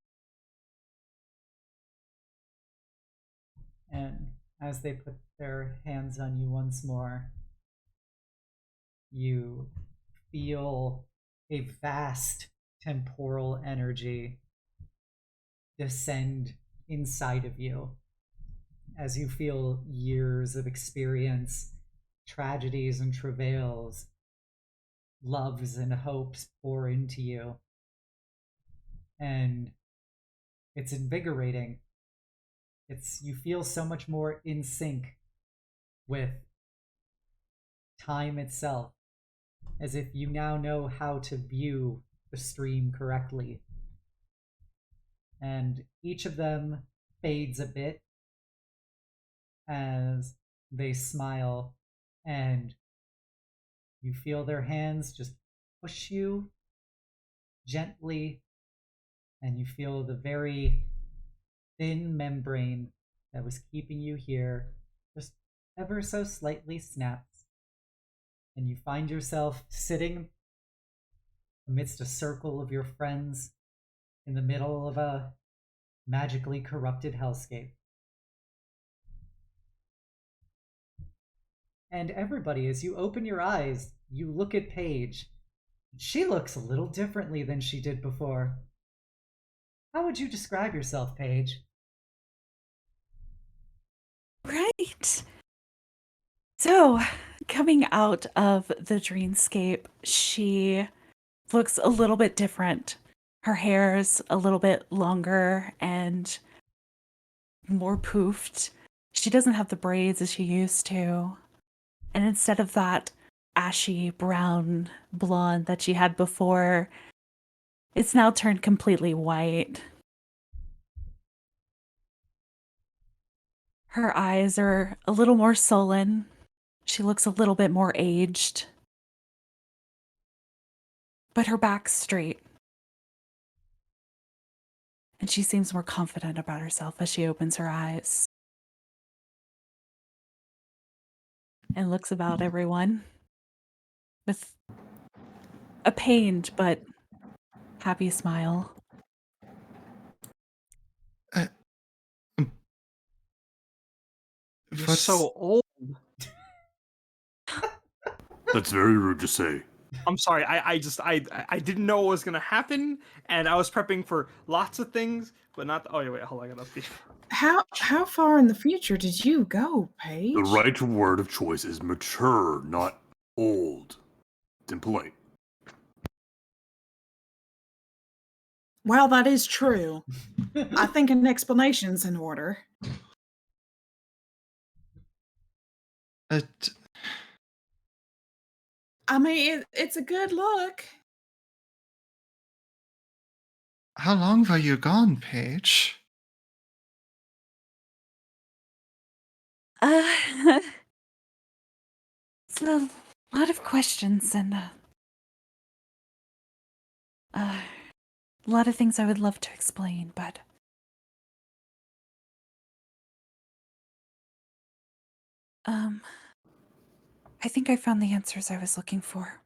And as they put their hands on you once more, you feel a vast temporal energy descend inside of you as you feel years of experience, tragedies and travails, loves and hopes pour into you. And it's invigorating. You feel so much more in sync with time itself, as if you now know how to view the stream correctly. And each of them fades a bit as they smile, and you feel their hands just push you gently, and you feel the very thin membrane that was keeping you here just ever so slightly snaps, and you find yourself sitting amidst a circle of your friends in the middle of a magically corrupted hellscape. And everybody, as you open your eyes, you look at Paige. She looks a little differently than she did before. How would you describe yourself, Paige? Right. So, coming out of the dreamscape, she looks a little bit different. Her hair's a little bit longer and more poofed. She doesn't have the braids as she used to. And instead of that ashy brown blonde that she had before, it's now turned completely white. Her eyes are a little more sullen. She looks a little bit more aged. But her back's straight. And she seems more confident about herself as she opens her eyes. And looks about everyone with a pained but happy smile. Uh, You're what's- so old. That's very rude to say. I'm sorry. I didn't know what was gonna happen, and I was prepping for lots of things, but not. Oh wait, hold on. I gotta update. How far in the future did you go, Paige? The right word of choice is mature, not old. And polite. Well, that is true. I think an explanation's in order. I mean, it's a good look. How long were you gone, Paige? It's a lot of questions and a lot of things I would love to explain, but I think I found the answers I was looking for.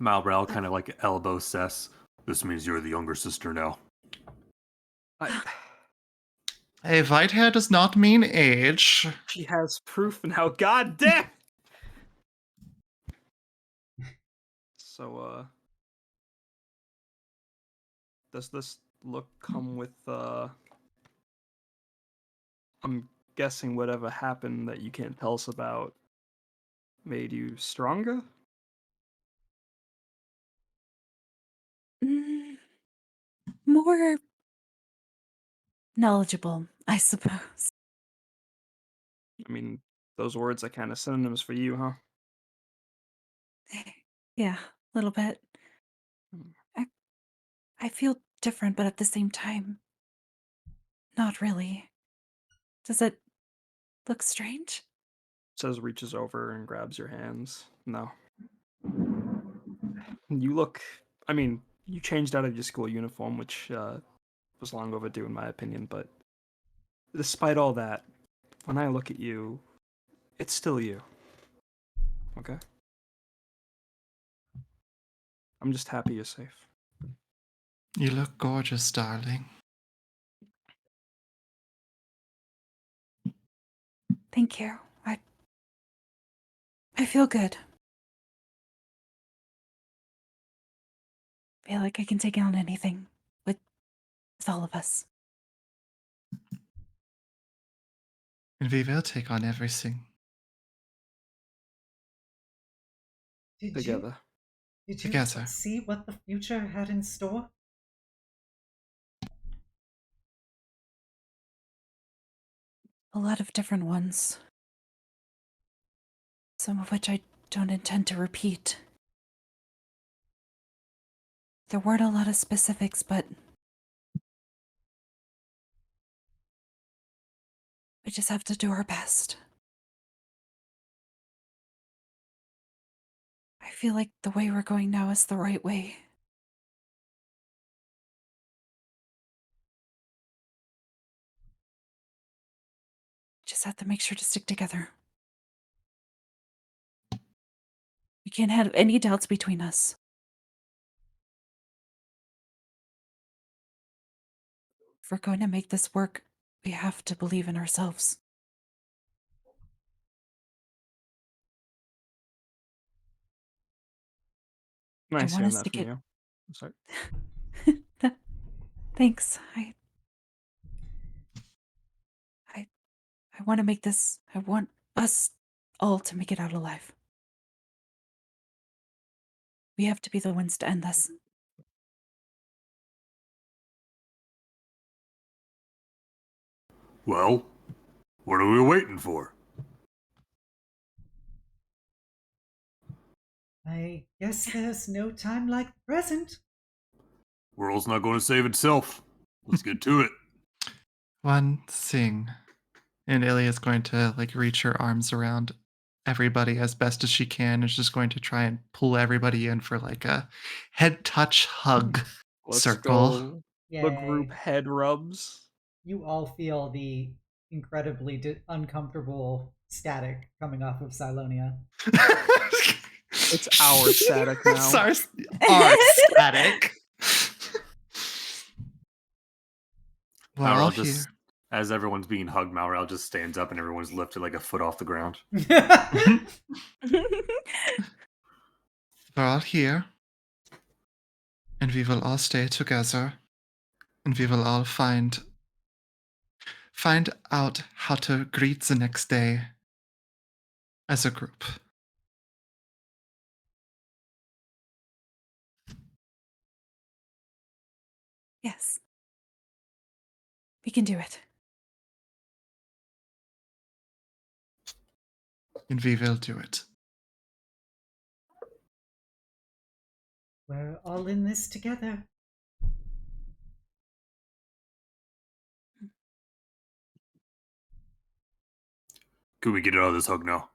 Malbrow kind of like elbow Cess. This means you're the younger sister now. A white hair does not mean age. She has proof now. God damn. So, does this look come with, I'm guessing whatever happened that you can't tell us about made you stronger? Mm, more knowledgeable, I suppose. I mean, those words are kind of synonyms for you, huh? Yeah, a little bit. Hmm. I feel different, but at the same time, not really. Does it look strange? Says reaches over and grabs your hands. No. You look, I mean, you changed out of your school uniform, which was long overdue in my opinion, but despite all that, when I look at you, it's still you. Okay? I'm just happy you're safe. You look gorgeous, darling. Thank you. I feel good. Feel like I can take on anything with all of us. And we will take on everything. Did Together. you Together. see what the future had in store? A lot of different ones. Some of which I don't intend to repeat. There weren't a lot of specifics, but we just have to do our best. I feel like the way we're going now is the right way. Just have to make sure to stick together. We can't have any doubts between us. If we're going to make this work, we have to believe in ourselves. Nice want hearing us that to from get- you. I'm sorry. Thanks. I want to make this. I want us all to make it out alive. We have to be the ones to end this. Well, what are we waiting for? I guess there's no time like the present. World's not going to save itself. Let's get to it. One thing. And Ilya's going to reach her arms around everybody as best as she can. Is just going to try and pull everybody in for a head touch hug Let's circle. go. Yay. The group head rubs. You all feel the incredibly uncomfortable static coming off of Silonia. It's our static now. Our static. Malrel just, as everyone's being hugged, Malrel just stands up and everyone's lifted like a foot off the ground. We're all here. And we will all stay together. And we will all find out how to greet the next day as a group. Yes. We can do it. And we will do it. We're all in this together. Can we get out of this hug now?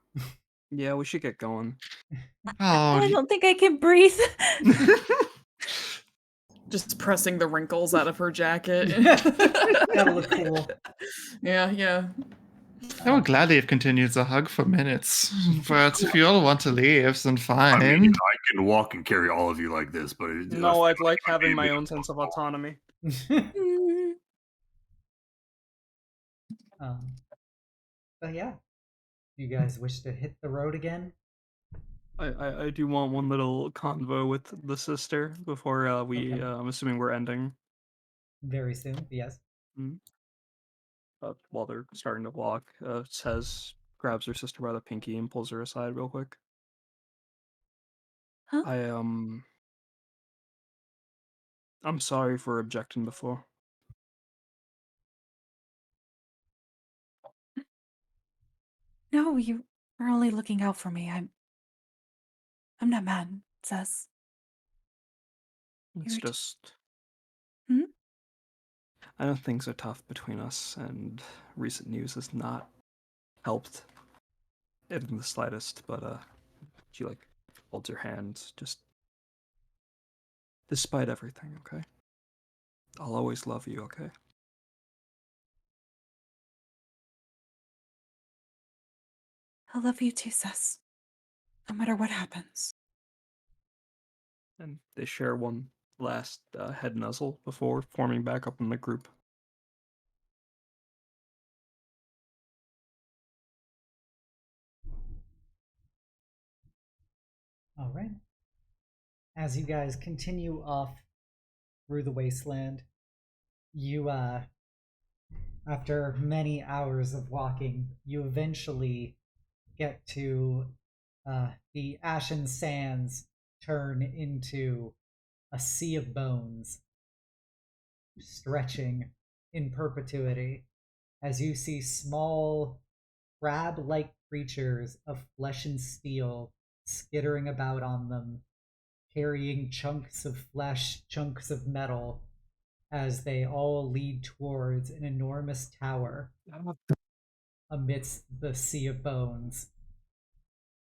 Yeah, we should get going. I don't think I can breathe. Just pressing the wrinkles out of her jacket. Gotta look cool. Yeah. I would gladly have continued the hug for minutes. But if you all want to leave, then fine. I mean, I can walk and carry all of you like this, but... No, I'd like having my own sense of autonomy. Mm, But yeah, you guys wish to hit the road again? I do want one little convo with the sister before Okay. I'm assuming we're ending. Very soon, yes. While they're starting to walk, grabs her sister by the pinky and pulls her aside real quick. Huh? I'm sorry for objecting before. No, you were only looking out for me. I'm not mad, Sus. It's You're just Hmm? I know things are tough between us, and recent news has not helped in the slightest. But she holds her hand, just despite everything. Okay, I'll always love you. Okay. I love you too, Sus. No matter what happens. And they share one last head nuzzle before forming back up in the group. All right. As you guys continue off through the wasteland, you, after many hours of walking, you eventually get to the ashen sands turn into a sea of bones, stretching in perpetuity as you see small crab-like creatures of flesh and steel skittering about on them, carrying chunks of flesh, chunks of metal, as they all lead towards an enormous tower amidst the sea of bones.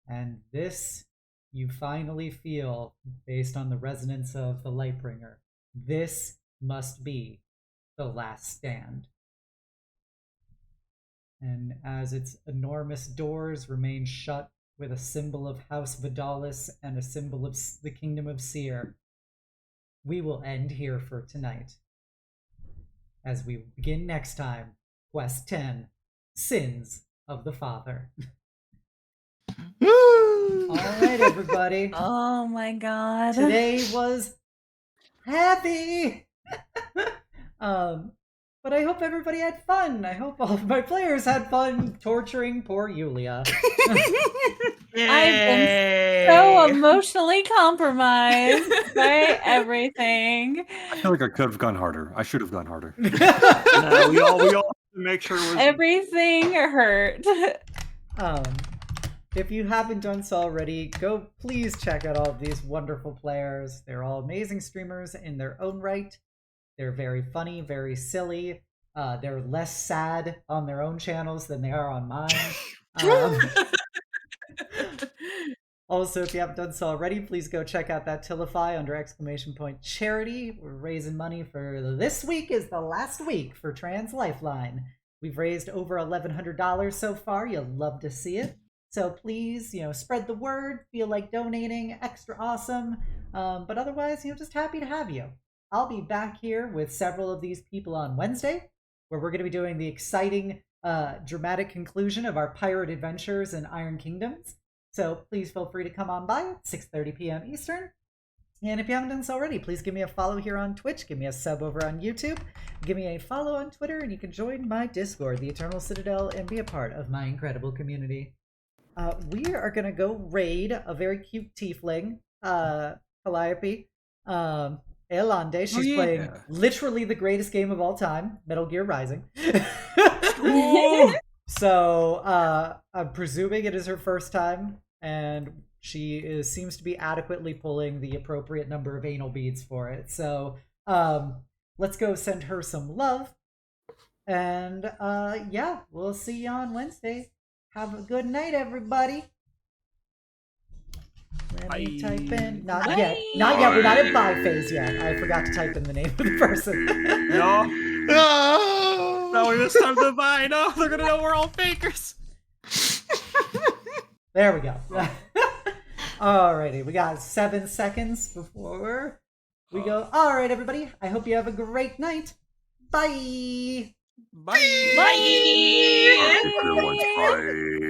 And this, you finally feel, based on the resonance of the Lightbringer, this must be the last stand. And as its enormous doors remain shut with a symbol of House Vidalis and a symbol of the Kingdom of Seer, we will end here for tonight. As we begin next time, Quest 10, Sins of the Father. All right, everybody. Oh my god. Today was happy. But I hope everybody had fun. I hope all of my players had fun torturing poor Yulia. I've been so emotionally compromised by everything. I feel like I could have gone harder. I should have gone harder. No, we all make sure it was Everything hurt. If you haven't done so already, go please check out all of these wonderful players. They're all amazing streamers in their own right. They're very funny, very silly. They're less sad on their own channels than they are on mine. Also, if you haven't done so already, please go check out that Tilify under ! charity. We're raising money for this week is the last week for Trans Lifeline. We've raised over $1,100 so far. You'll love to see it. So please, spread the word, feel like donating, extra awesome. But otherwise, just happy to have you. I'll be back here with several of these people on Wednesday, where we're going to be doing the exciting, dramatic conclusion of our pirate adventures in Iron Kingdoms. So please feel free to come on by at 6:30 p.m. Eastern. And if you haven't done so already, please give me a follow here on Twitch, give me a sub over on YouTube, give me a follow on Twitter, and you can join my Discord, the Eternal Citadel, and be a part of my incredible community. We are going to go raid a very cute tiefling, Calliope, Eolande. She's playing literally the greatest game of all time, Metal Gear Rising. So I'm presuming it is her first time, and she seems to be adequately pulling the appropriate number of anal beads for it. So let's go send her some love. And yeah, we'll see you on Wednesday. Have a good night, everybody. Let me type in. Not yet. Not yet. We're not in bye phase yet. I forgot to type in the name of the person. No. No, we missed time to buy. No, they're gonna know we're all fakers. There we go. Alrighty, we got 7 seconds before we go. Alright, everybody. I hope you have a great night. Bye. Bye. Bye. If everyone's fine.